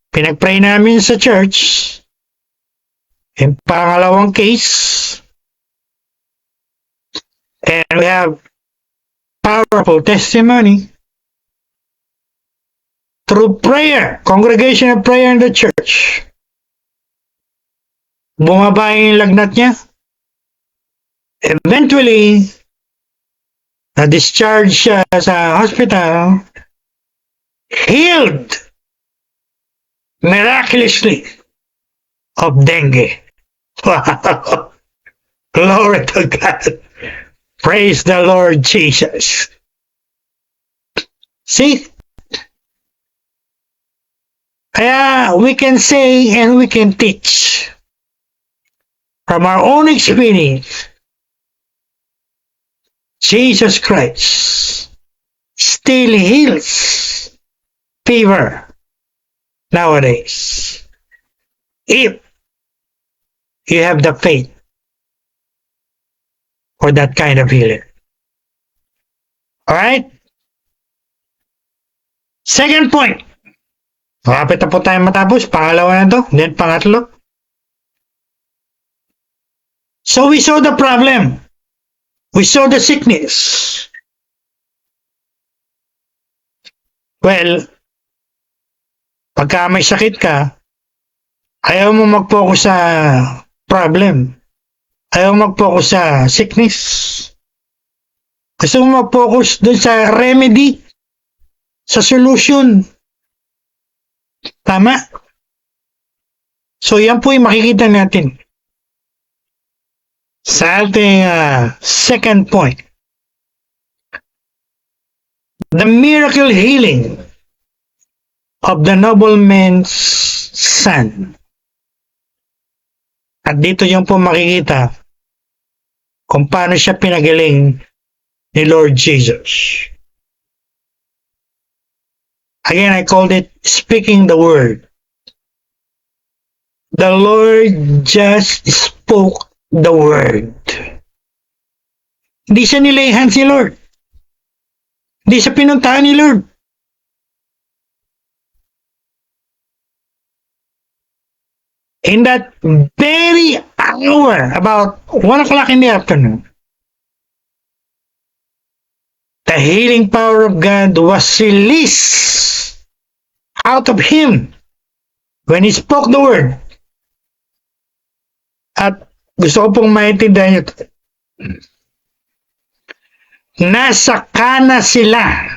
pinag-pray namin sa church. Yung pangalawang case. And we have powerful testimony through prayer, congregational prayer in the church. Bumaba yung lagnat niya. Eventually, na-discharge siya sa hospital, healed miraculously of dengue. Wow! Glory to God. Praise the Lord Jesus. See? Kaya we can say and we can teach from our own experience. Jesus Christ still heals fever nowadays. If you have the faith for that kind of healing. Alright? Second point. Malapit na po tayo matapos. Pangalawa na to. Then pangatlo. So we saw the problem. We saw the sickness. Well, pagka may sakit ka, Ayaw mo mag-focus sa problem. Ayaw mo mag-focus sa sickness. Gusto mo mag-focus dun sa remedy, sa solution. Tama? So yan po yung makikita natin sa ating second point. The miracle healing of the nobleman's son. At dito yung po makikita kung paano siya pinagaling ni Lord Jesus. Again, I called it speaking the word. The Lord just spoke the word. Hindi siya nilayhan si Lord. Hindi siya pinuntahan ni Lord. In that very hour, about 1 o'clock in the afternoon, the healing power of God was released out of him when he spoke the word. At gusto ko pong maintindihan nyo, nasa kana sila.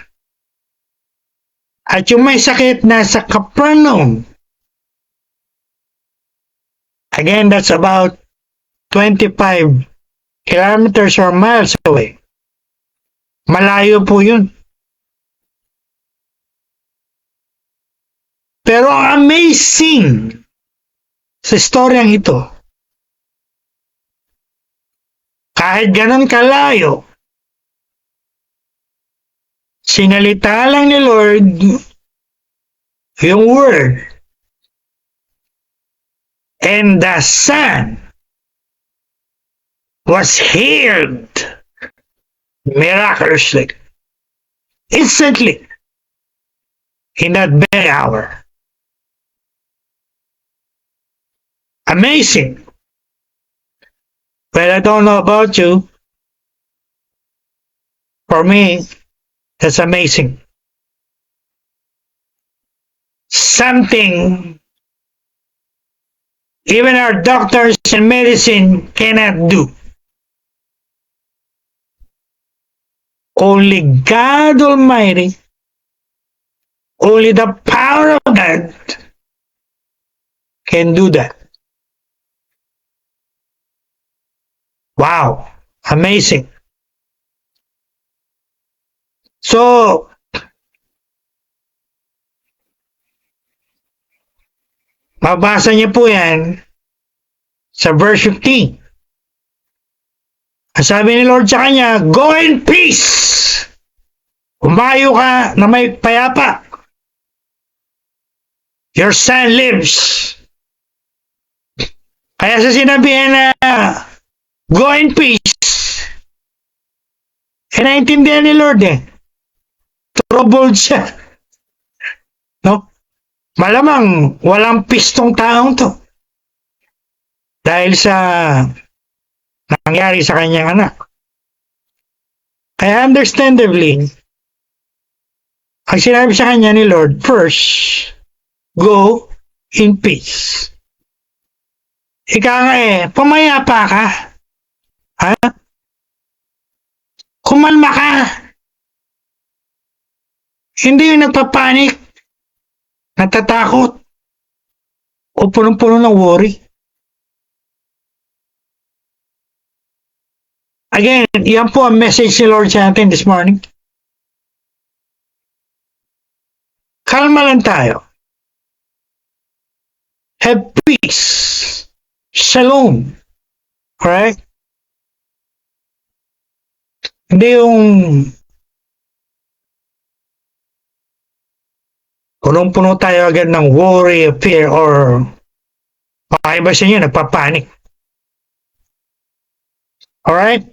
At yung may sakit nasa Capernaum. Again, that's about 25 kilometers or miles away. Malayo po yun. Pero amazing sa storyang ito, kahit ganun kalayo, sinalita lang ni Lord yung word, and the son was healed miraculously, instantly, in that very hour. Amazing. Well, I don't know about you. For me, that's amazing. Something even our doctors and medicine cannot do. Only God Almighty, only the power of God can do that. Wow, amazing. So, mabasa niyo po yan sa verse 15. Ang sabi ni Lord sa kanya, go in peace. Umayo ka na may payapa. Your son lives. Kaya sa sinabihan na go in peace, naintindihan ni Lord troubled siya. No? Malamang walang peace tong taong to. Dahil sa nangyari sa kanyang anak. Kaya understandably, ang sinabi sa kanya ni Lord, first, go in peace. Ika nga pumayapa ka. Ha? Kumalma ka. Hindi yung nagpapanik, natatakot, o punong-puno ng worry. Again, yan po ang message ni Lord sa atin this morning. Kalma lang tayo. Have peace. Shalom. Alright? Hindi yung punong-puno tayo agad ng worry, fear, or pakaiba sa inyo, nagpapanik. Alright?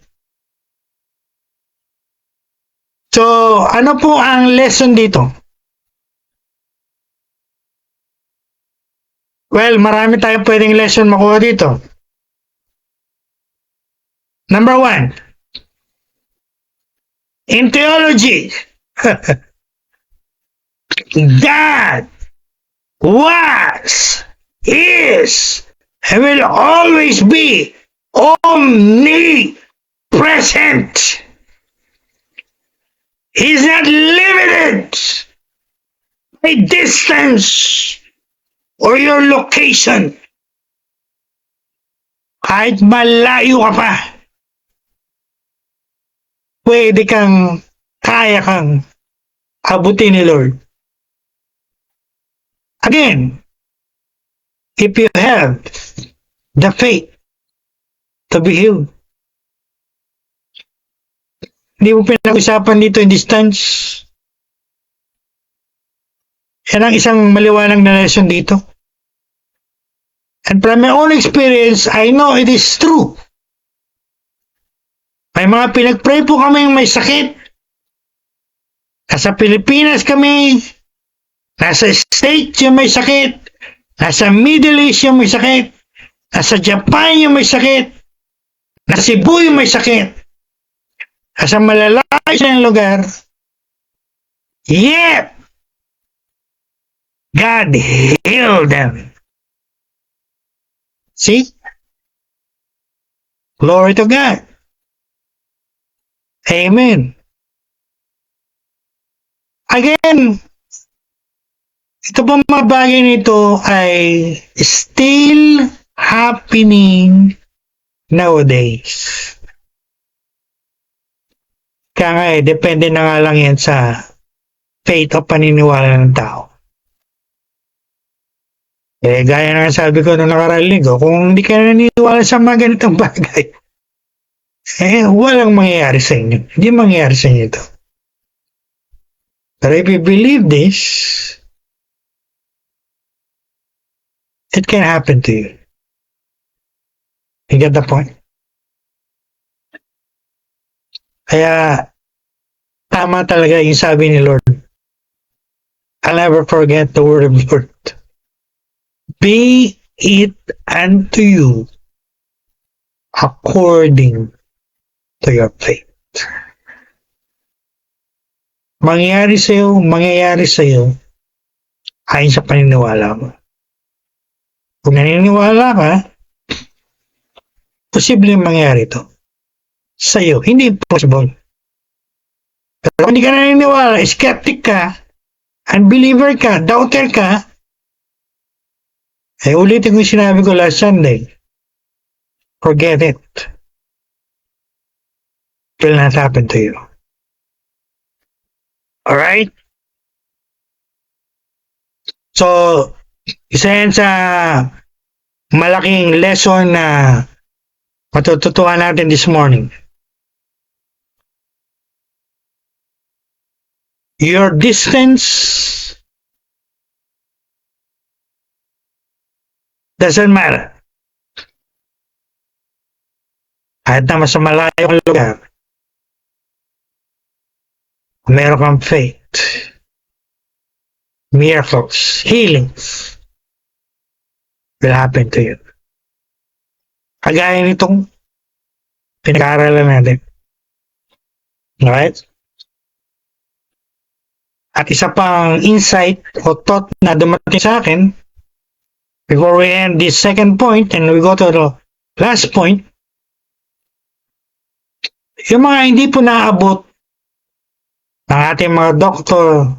So, ano po ang lesson dito? Well, marami tayong pwedeng lesson makuha dito. Number 1. In theology, God was, is, is and will always be omnipresent. He's not limited by distance or your location. Kahit malayo ka pa, kaya kang abutin ni Lord. Again, if you have the faith to be healed. Hindi mo pinag-usapan dito yung distance. Yan ang isang maliwanag na lesson dito. And from my own experience, I know it is true. May mga pinag-pray po kami yung may sakit. Nasa Pilipinas kami, nasa States yung may sakit, nasa Middle East yung may sakit, nasa Japan yung may sakit, nasa Cebu yung may sakit, nasa malalayo sa lugar, yet God healed them. See? Glory to God. Amen. Again, ito pong mga bagay nito ay still happening nowadays. Kaya nga depende na nga lang yan sa faith o paniniwala ng tao. Gaya na sabi ko nung nakaraling ko, kung hindi ka naniniwala sa mga ganitong bagay, walang mangyayari sa inyo. Hindi mangyayari sa inyo ito. But if you believe this, it can happen to you. You get the point? Kaya, tama talaga yung sabi ni Lord. I'll never forget the word of Lord. Be it unto you according to your faith. Mangyayari sa'yo ayon sa paniniwala mo. Kung naniniwala ka, posibleng mangyari ito sa'yo. Hindi possible. Pero kung hindi ka naniniwala, skeptic ka, unbeliever ka, doubter ka, ulitin ko yung sinabi ko last Sunday. Forget it. It will not happen to you. Alright? So, isa yan sa malaking lesson na matututuhan natin this morning. Your distance doesn't matter. Kahit na mas malayo ang lugar, meron kang faith, miracles, healings will happen to you. Kagaya nitong pinag-aaralan natin. Alright? At isa pang insight o thought na dumating sa akin before we end this second point and we go to the last point, yung mga hindi po naabot ng ating mga doktor,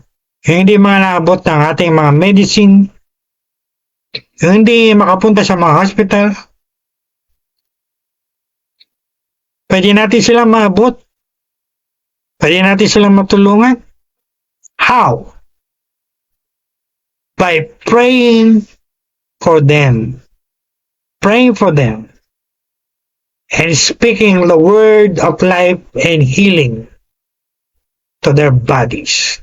yung hindi mga naabot ng ating mga medicine, yung hindi makapunta sa mga hospital, pwede natin silang maabot. Pwede natin silang matulungan. How? By praying for them. Praying for them. And speaking the word of life and healing to their bodies.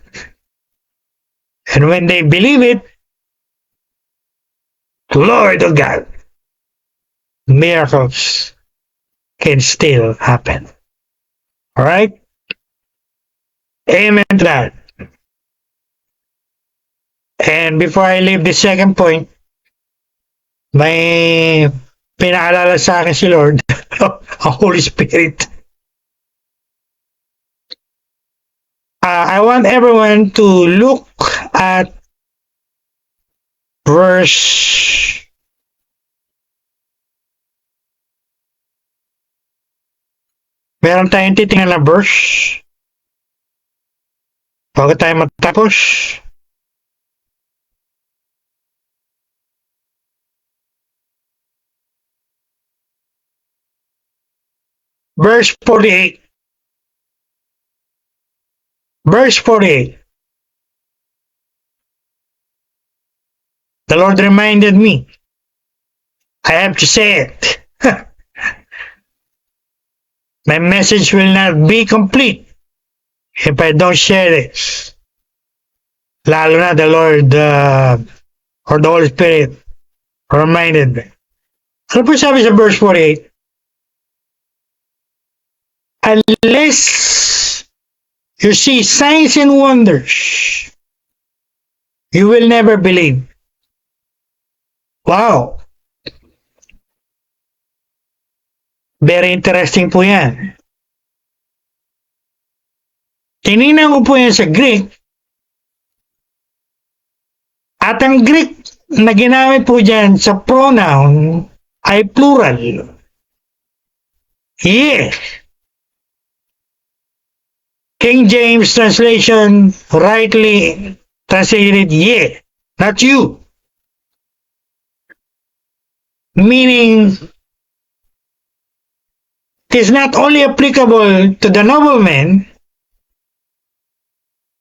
And when they believe it, glory to God, miracles can still happen. Alright? Amen to that. And before I leave the second point, may pinaalala sa akin si Lord, ang Holy Spirit. I want everyone to look at verse Meron tayong titingnan na verse bago tayo matapos. Verse 48. Verse 48. The Lord reminded me. I have to say it. My message will not be complete if I don't share it. Lalo na the Lord or the Holy Spirit reminded me. Ano po sabi sa verse 48? Unless you see signs and wonders, you will never believe. Wow! Very interesting po yan. Tinignan ko po yan sa Greek. At ang Greek na ginamit po dyan sa pronoun ay plural. Yes. King James translation rightly translated yeah, not you. Meaning, it is not only applicable to the nobleman,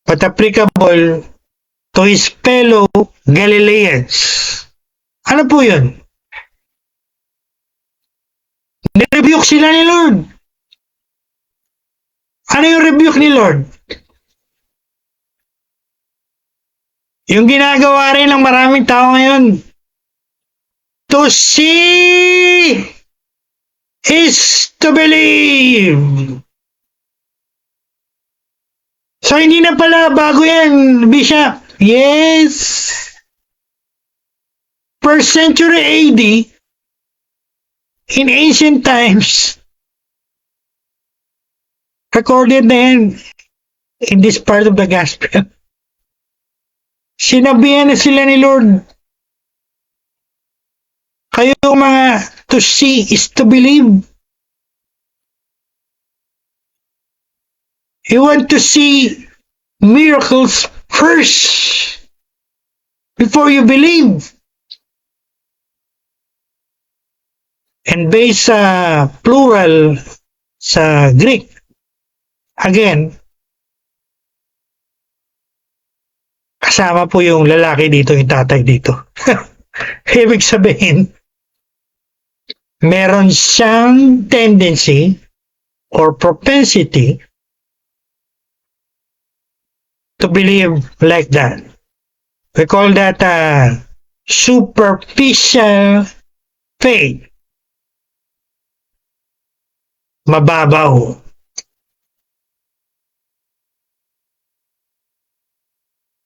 but applicable to his fellow Galileans. Ano po yun? Nirebuke sila ni Lord. Ano yung rebuke ni Lord? Yung ginagawa rin ng maraming tao ngayon. To see is to believe. So hindi na pala bago yan, Bishop. Yes. First century AD, in ancient times, recorded na yan in this part of the gospel. Sinabihan na sila ni Lord, kayo mga to see is to believe. You want to see miracles first before you believe. And based sa plural sa Greek, again, kasama po yung lalaki dito, yung tatay dito. Ibig sabihin, meron siyang tendency or propensity to believe like that. We call that superficial faith. Mababaw.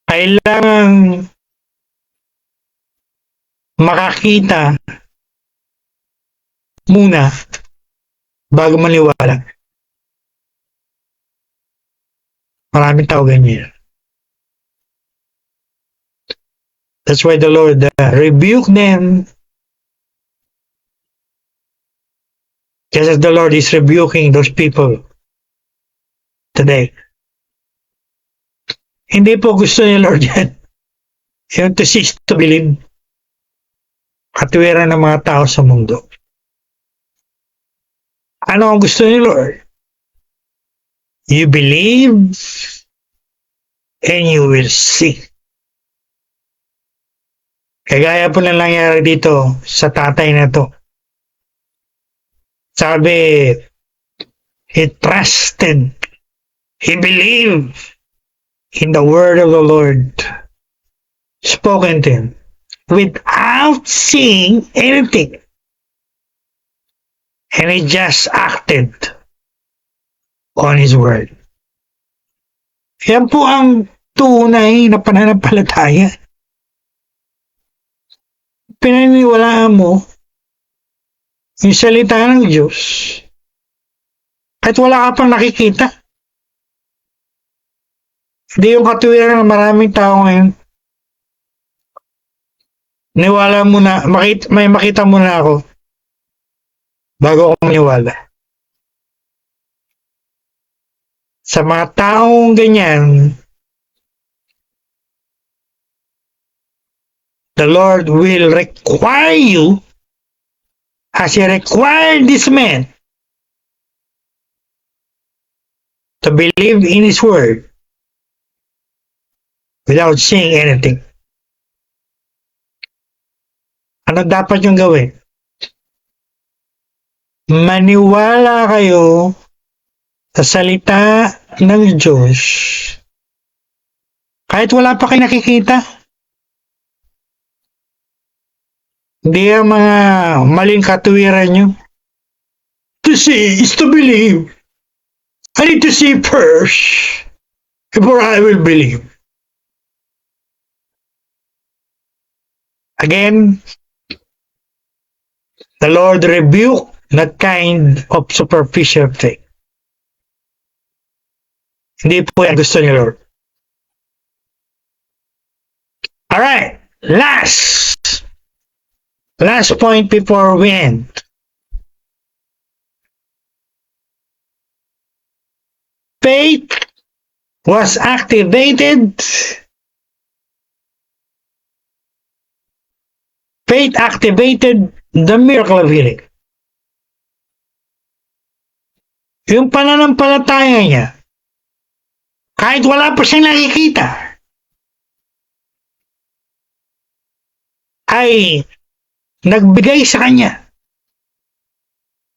Kailangan makakita muna bago maniwala. Maraming tao ganyan. That's why the Lord rebuked them, just as the Lord is rebuking those people today. Hindi po gusto ni Lord yan. Yung to cease to believe. Katwiran ng mga tao sa mundo. Ano ang gusto ni Lord? You believe and you will see. Kagaya po na nangyari dito sa tatay na to. Sabi, he trusted, he believed in the word of the Lord spoken to him without seeing anything. And he just acted on his word. Yan po ang tunay na pananampalataya. Pinaniniwalaan mo yung salita ng Diyos kahit wala ka pang nakikita. Hindi yung katwiran ng maraming tao ngayon. Niwala mo na, may makita mo na ako bago ako maniwala. Sa mga taong ganyan, the Lord will require you as He required this man to believe in His word without saying anything. Ano dapat yung gawin? Maniwala kayo sa salita ng Diyos. Kahit wala pa kayo nakikita. Hindi ang mga maling katuwiran nyo. To see is to believe. I need to see first before I will believe. Again, the Lord rebuked that kind of superficial faith. Hindi po yan gusto ni Lord. Alright, last point before we end. Faith was activated. Faith activated the miracle of healing. Yung pananampalataya niya, kahit wala pa siyang nakikita, ay nagbigay sa kanya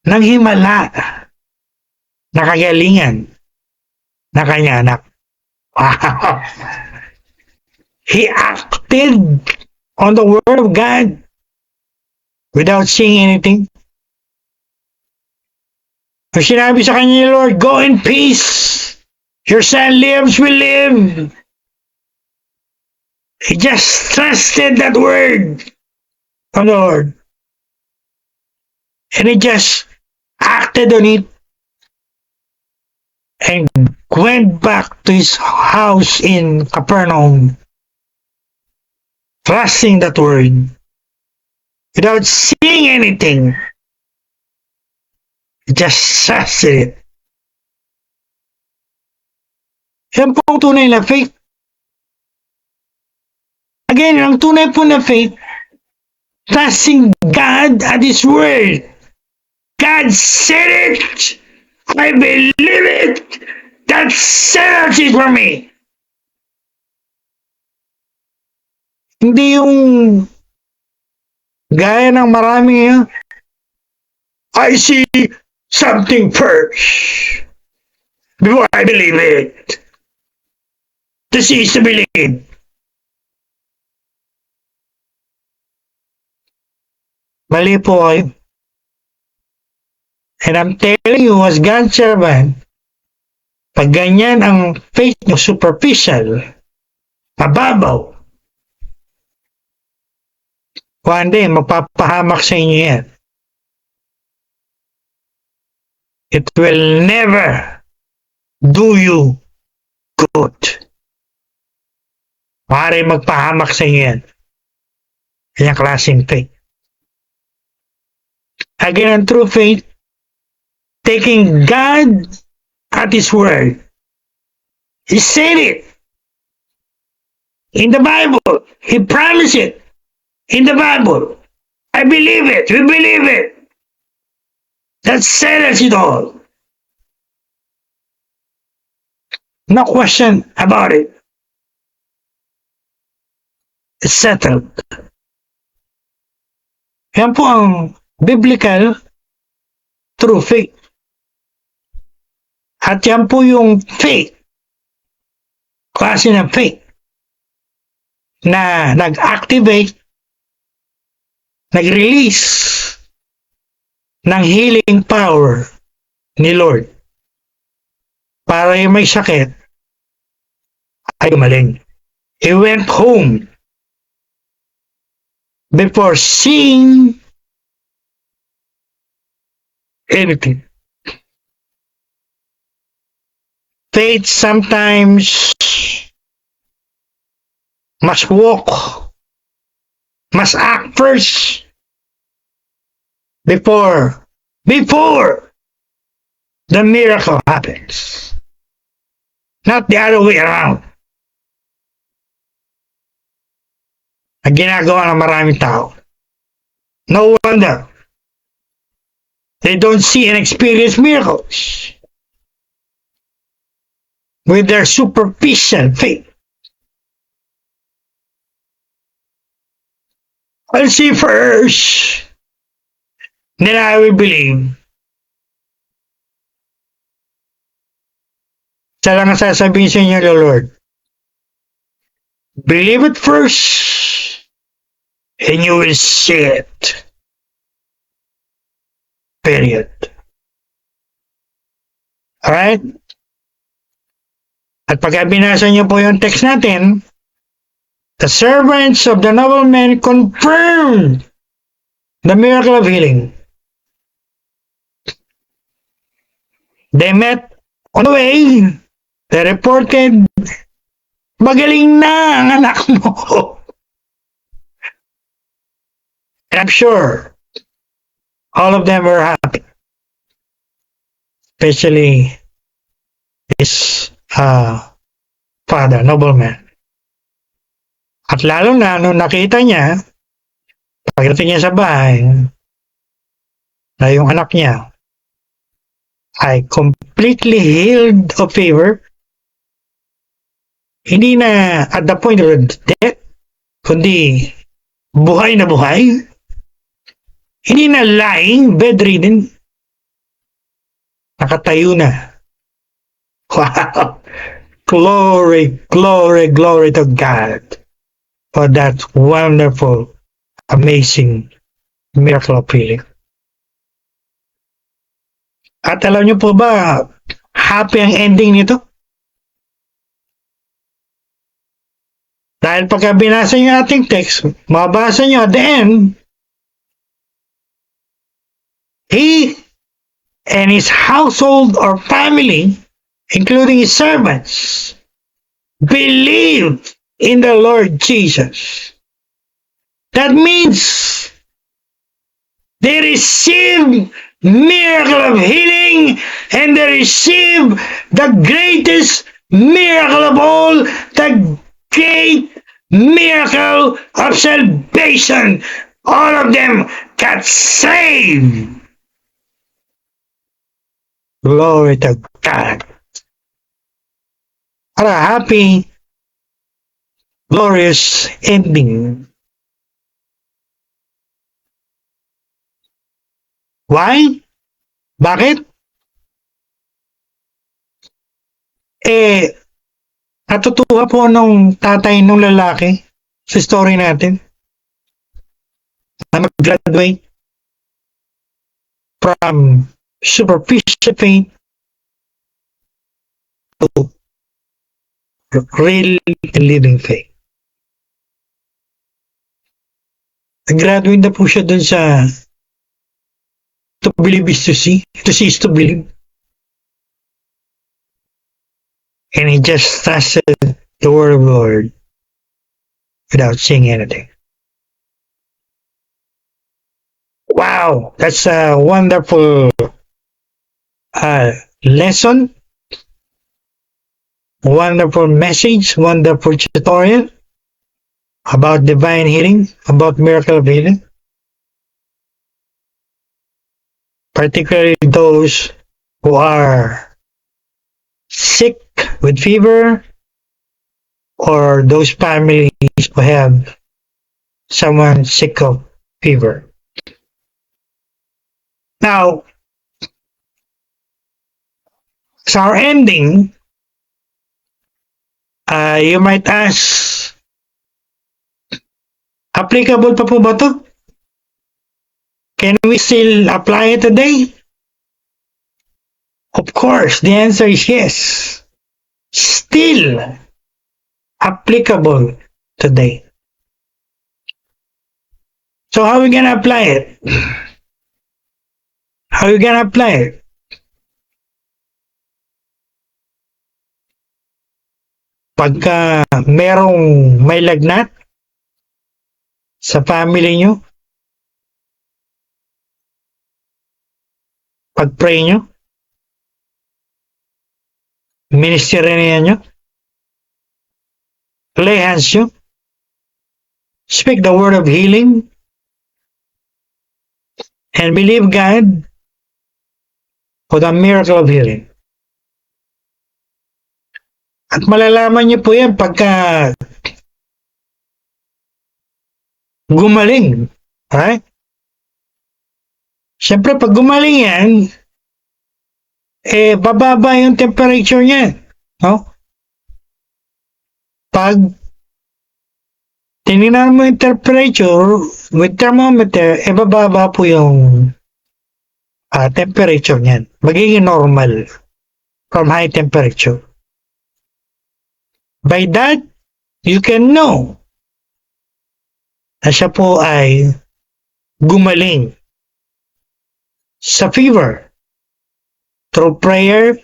ng himala na kagalingan na kanya anak. Wow! He acted on the word of God without saying anything. Ang sinabi sa kanya ni Lord, go in peace. Your son lives, will live. He just trusted that word from the Lord. And he just acted on it and went back to his house in Capernaum, trusting that word without seeing anything. He just trusted it. Yan po ang tunay na faith. Again, ang tunay po na faith, trusting God at His word. God said it. I believe it. That settles it for me. Hindi yung gaya ng marami, I see something first before I believe it. To see is to believe. Mali po kayo. And I'm telling you, as God's servant, pag ganyan ang faith nyo, superficial, mababaw, one day, mapapahamak sa inyo yan. It will never do you good. Maaari magpahamak sa inyo yan. Kanyang klaseng faith. Again, ang true faith, taking God at His word. He said it in the Bible. He promised it in the Bible. I believe it. We believe it. That settles it all. No question about it. It's settled. Yan po ang biblical true faith. At yan po yung faith, klase ng faith, na nag-activate, nag-release ng healing power ni Lord para yung may sakit ay gumaling. He went home before seeing anything. Faith sometimes must walk, must act first before the miracle happens. Not the other way around. Ang ginagawa ng maraming tao. No wonder they don't see and experience miracles with their superficial faith. I'll see first, then I will believe. Isa lang ang sasabihin sa inyo, Lord. Believe it first, and you will see it. Period. Alright? At pagka binasa niyo po yung text natin, the servants of the nobleman confirmed the miracle of healing. They met on the way. They reported, magaling na ang anak mo. And I'm sure all of them were happy. Especially his father, nobleman. At lalo na nung nakita niya, pagdating niya sa bahay, na yung anak niya ay completely healed of fever, hindi na at the point of death, kundi buhay na buhay, hindi na lying, bedridden, nakatayo na. Wow! Glory, glory, glory to God for that wonderful, amazing miracle of healing. At alam niyo po ba, happy ang ending nito? Dahil pagka binasa niyo ating text, mabasa niyo at the end, he and his household or family, including his servants, believed in the Lord Jesus. That means they received miracle of healing and they received the greatest miracle of all, the great miracle of salvation. All of them got saved. Glory to God. What a happy, glorious ending. Why? Bakit? Natutuwa po nung tatay nung lalaki sa story natin na mag-graduate from superficial faith to real and living faith. Nag-graduate na po siya dun sa to believe is to see is to believe. And he just trusted the word of the Lord without saying anything. Wow, that's a wonderful lesson, wonderful message, wonderful tutorial about divine healing, about miracle of healing. Particularly those who are sick with fever, or those families who have someone sick of fever. Now, as our ending, you might ask, applicable pa po ba to? Can we still apply it today? Of course, the answer is yes. Still applicable today. So how are we gonna apply it? How are we gonna apply it? Pagka merong may lagnat sa family nyo, pag-pray nyo, ministry ninyo. Lay hands nyo. Speak the word of healing. And believe God for the miracle of healing. At malalaman niyo po yan pagka gumaling. Right? Siyempre, pag gumaling yan, bababa yung temperature niya. No? Pag tinignan mo yung temperature with thermometer, bababa po yung temperature niyan. Magiging normal from high temperature. By that, you can know na siya po ay gumaling sa fever through prayer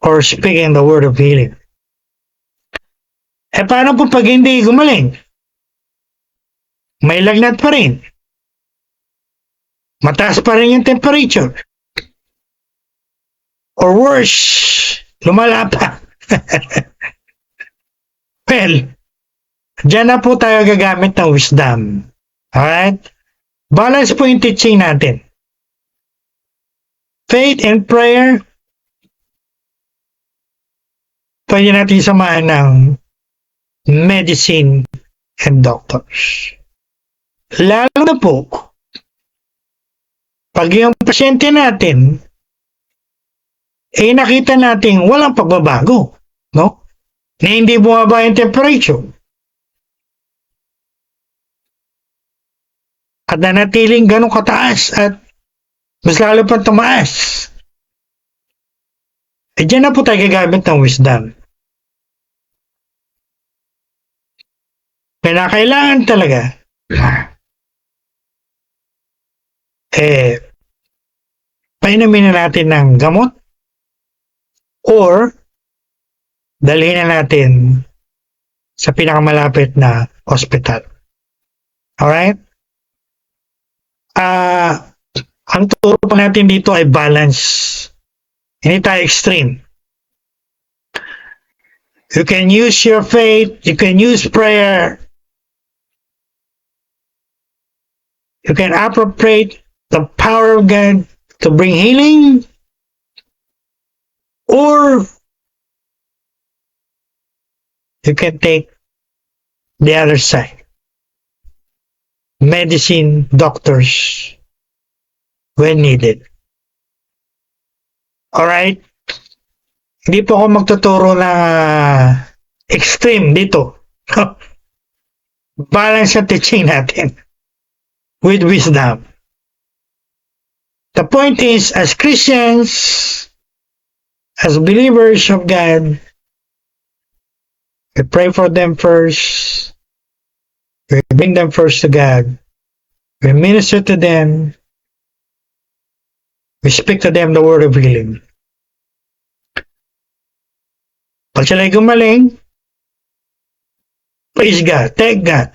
or speaking the word of healing. Paano po pag hindi gumaling? May lagnat pa rin. Mataas pa rin yung temperature. Or worse, lumala pa. Well, dyan na po tayo gagamit ng wisdom. Alright? Balance po yung teaching natin. Faith and prayer, pwede natin samahan ng medicine and doctors. Lalo na po, pag yung pasyente natin, nakita natin walang pagbabago, no? Na hindi bumaba yung temperature. At nanatiling ganun kataas at mas lalo pang tumaas. Diyan na po tayo gagamit ng wisdom. Kaya kailangan talaga painumin na natin ng gamot or dalhin na natin sa pinakamalapit na hospital. Alright? Ang turo po natin dito ay balance. Hindi tayo extreme. You can use your faith, you can use prayer, you can appropriate the power of God to bring healing, or you can take the other side. Medicine, doctors, when needed. Alright? Hindi po ako magtuturo na extreme dito. Balance ang teaching natin with wisdom. The point is, as Christians, as believers of God, we pray for them first. We bring them first to God. We minister to them. We speak to them the word of healing. Pag sila'y gumaling, praise God, thank God.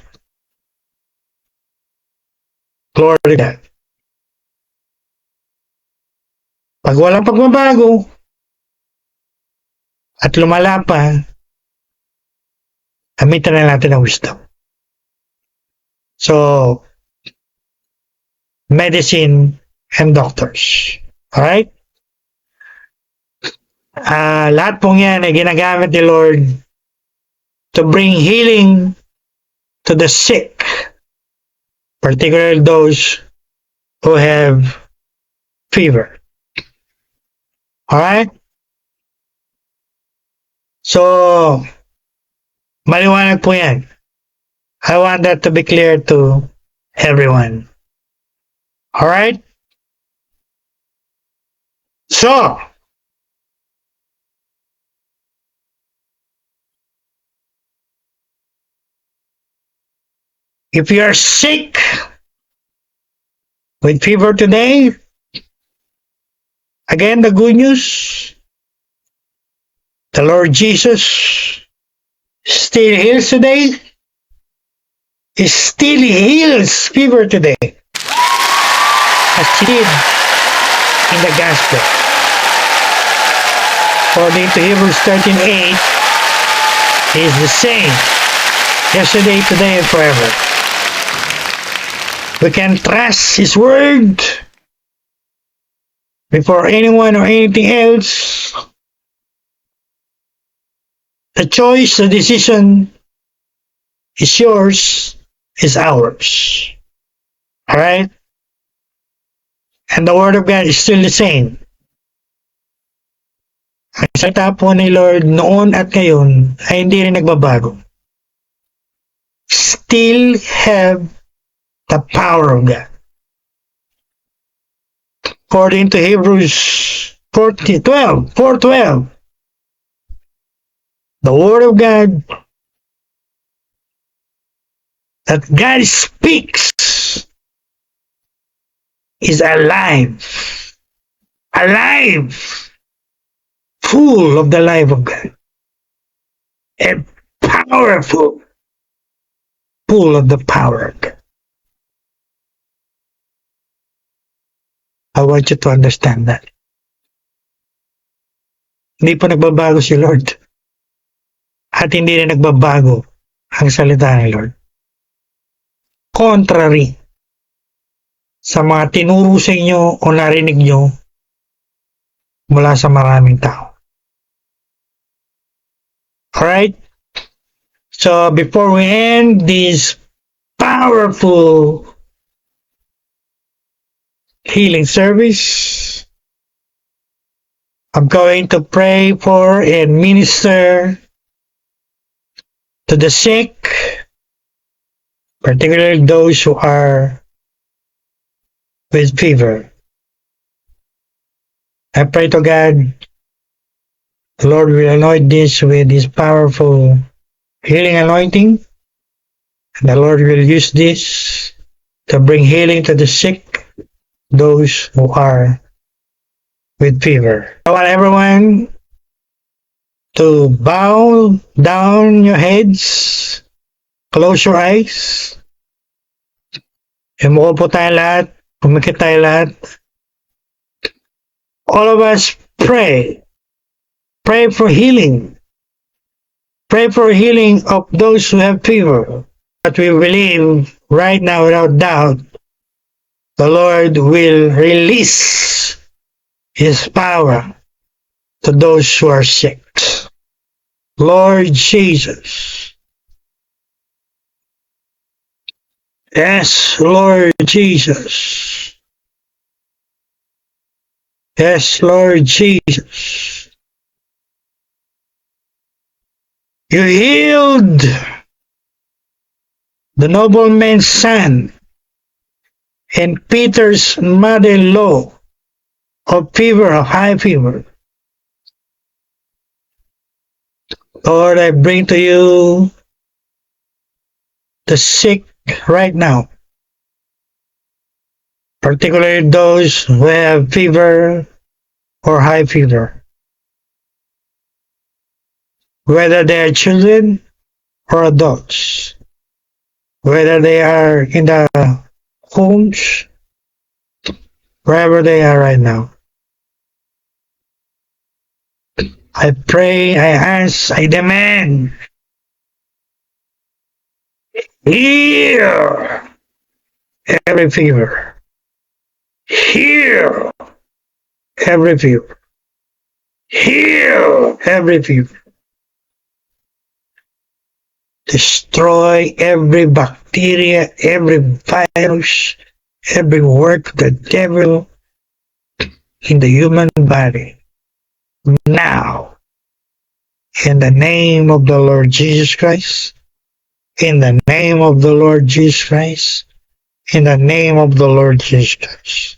Glory to God. Pag walang pagbabago at lumala pa, gamitan na natin ang wisdom. So, medicine and doctors. Alright? Lahat pong yan ay ginagamit ni Lord to bring healing to the sick, particularly those who have fever. Alright? So, maliwanag po yan. I want that to be clear to everyone. Alright? So, if you are sick with fever today, again, the good news, the Lord Jesus still heals today. He still heals fever today, as he did in the gospel. according to Hebrews 13:8, He is the same, yesterday, today, and forever. We can trust His word before anyone or anything else. The choice, the decision is yours, is ours. Alright? And the Word of God is still the same. Ang salita po ni Lord noon at ngayon ay hindi rin nagbabago. Still have the power of God. According to Hebrews 4:12, the Word of God that God speaks is alive, full of the life of God, and powerful, full of the power of God. I want you to understand that. Hindi po nagbabago si Lord. At hindi rin nagbabago ang salita ni Lord. Contrary sa mga tinuro sa inyo o narinig nyo mula sa maraming tao. Alright? So, before we end this powerful healing service, I'm going to pray for and minister to the sick, particularly those who are with fever. I pray to God, the Lord will anoint this with His powerful healing anointing, and the Lord will use this to bring healing to the sick, those who are with fever. I want everyone to bow down your heads, close your eyes, umupo tayo lahat, pumikit tayo lahat. All of us pray. Pray for healing. Pray for healing of those who have fever. But we believe right now, without doubt, the Lord will release His power to those who are sick. Lord Jesus. Yes, Lord Jesus. Yes, Lord Jesus. You healed the nobleman's son and Peter's mother-in-law of fever, of high fever. Lord, I bring to you the sick right now, particularly those who have fever or high fever, whether they are children or adults, whether they are in the homes, wherever they are right now. I pray, I ask, I demand, heal every fever. Heal every fever. Heal every fever. Destroy every bacteria, every virus, every work of the devil in the human body. Now, in the name of the Lord Jesus Christ, in the name of the Lord Jesus Christ, in the name of the Lord Jesus Christ.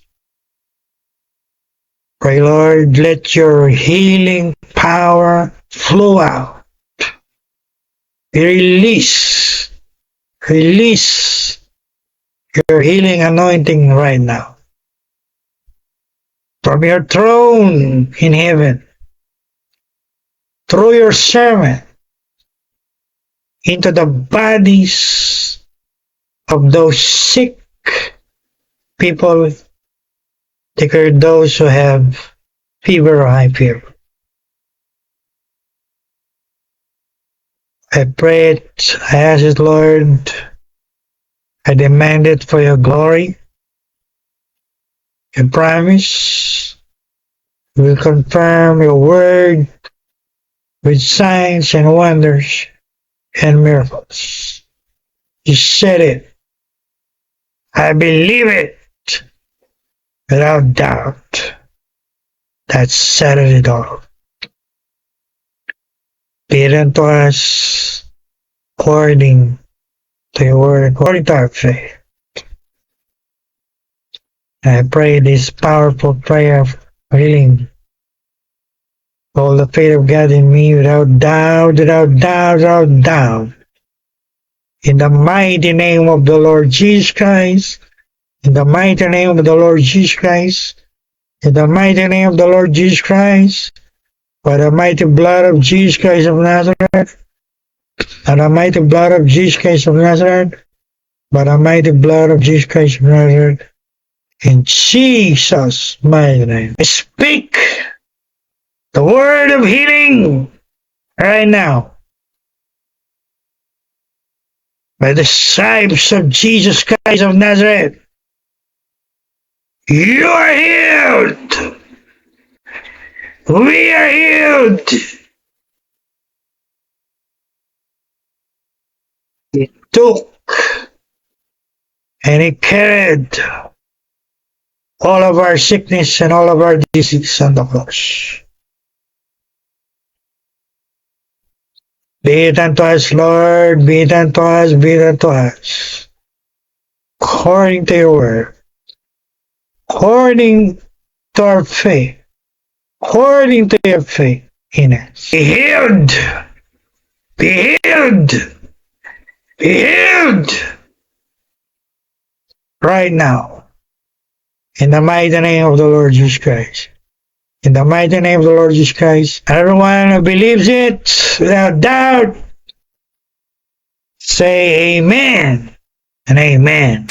Pray, Lord, let your healing power flow out. Release your healing anointing right now. From your throne in heaven, through your servant, into the bodies of those sick people, particularly those who have fever or high fever. I pray it, I ask it, Lord, I demand it for your glory. You promise you will confirm your word with signs and wonders and miracles. You said it. I believe it without doubt. That settled it all. Be it unto us according to your word, according to our faith. I pray this powerful prayer of healing. All the faith of God in me without doubt, without doubt, without doubt. In the mighty name of the Lord Jesus Christ. In the mighty name of the Lord Jesus Christ. In the mighty name of the Lord Jesus Christ. By the mighty blood of Jesus Christ of Nazareth. By the mighty blood of Jesus Christ of Nazareth. By the mighty blood of Jesus Christ of Nazareth. In Jesus' mighty name. I speak the word of healing right now. By the stripes of Jesus Christ of Nazareth, you are healed. We are healed. He took and he carried all of our sickness and all of our disease on the cross. Be it unto us, Lord, be it unto us, be it unto us. According to your word, according to our faith, according to your faith in us. Be healed, be healed, be healed right now. In the mighty name of the Lord Jesus Christ. In the mighty name of the Lord Jesus Christ. Everyone who believes it without doubt, say amen and amen.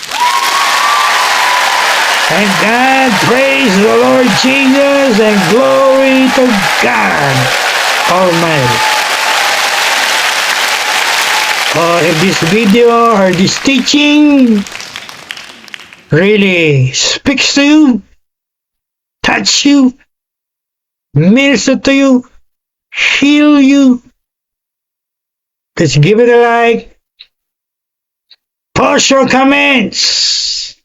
Thank God, praise the Lord Jesus, and glory to God Almighty. If this video or this teaching really speaks to you, touch you, minister to you, heal you, let's give it a like. Post your comments.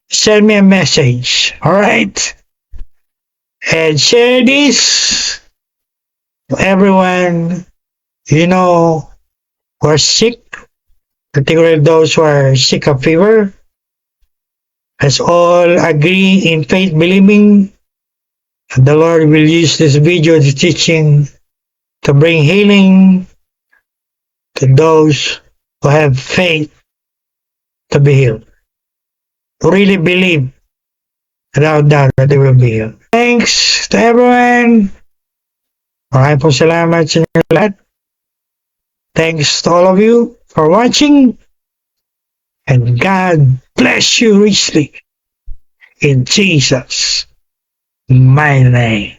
Send me a message, alright? And share this to everyone you know who are sick, particularly those who are sick of fever. Let's all agree in faith believing that the Lord will use this video, this teaching, to bring healing to those who have faith to be healed. Really believe without doubt that they will be healed. Thanks to everyone. Maraming po salamat sa inyo lahat. Thanks to all of you for watching. And God bless you richly. In Jesus' mighty name.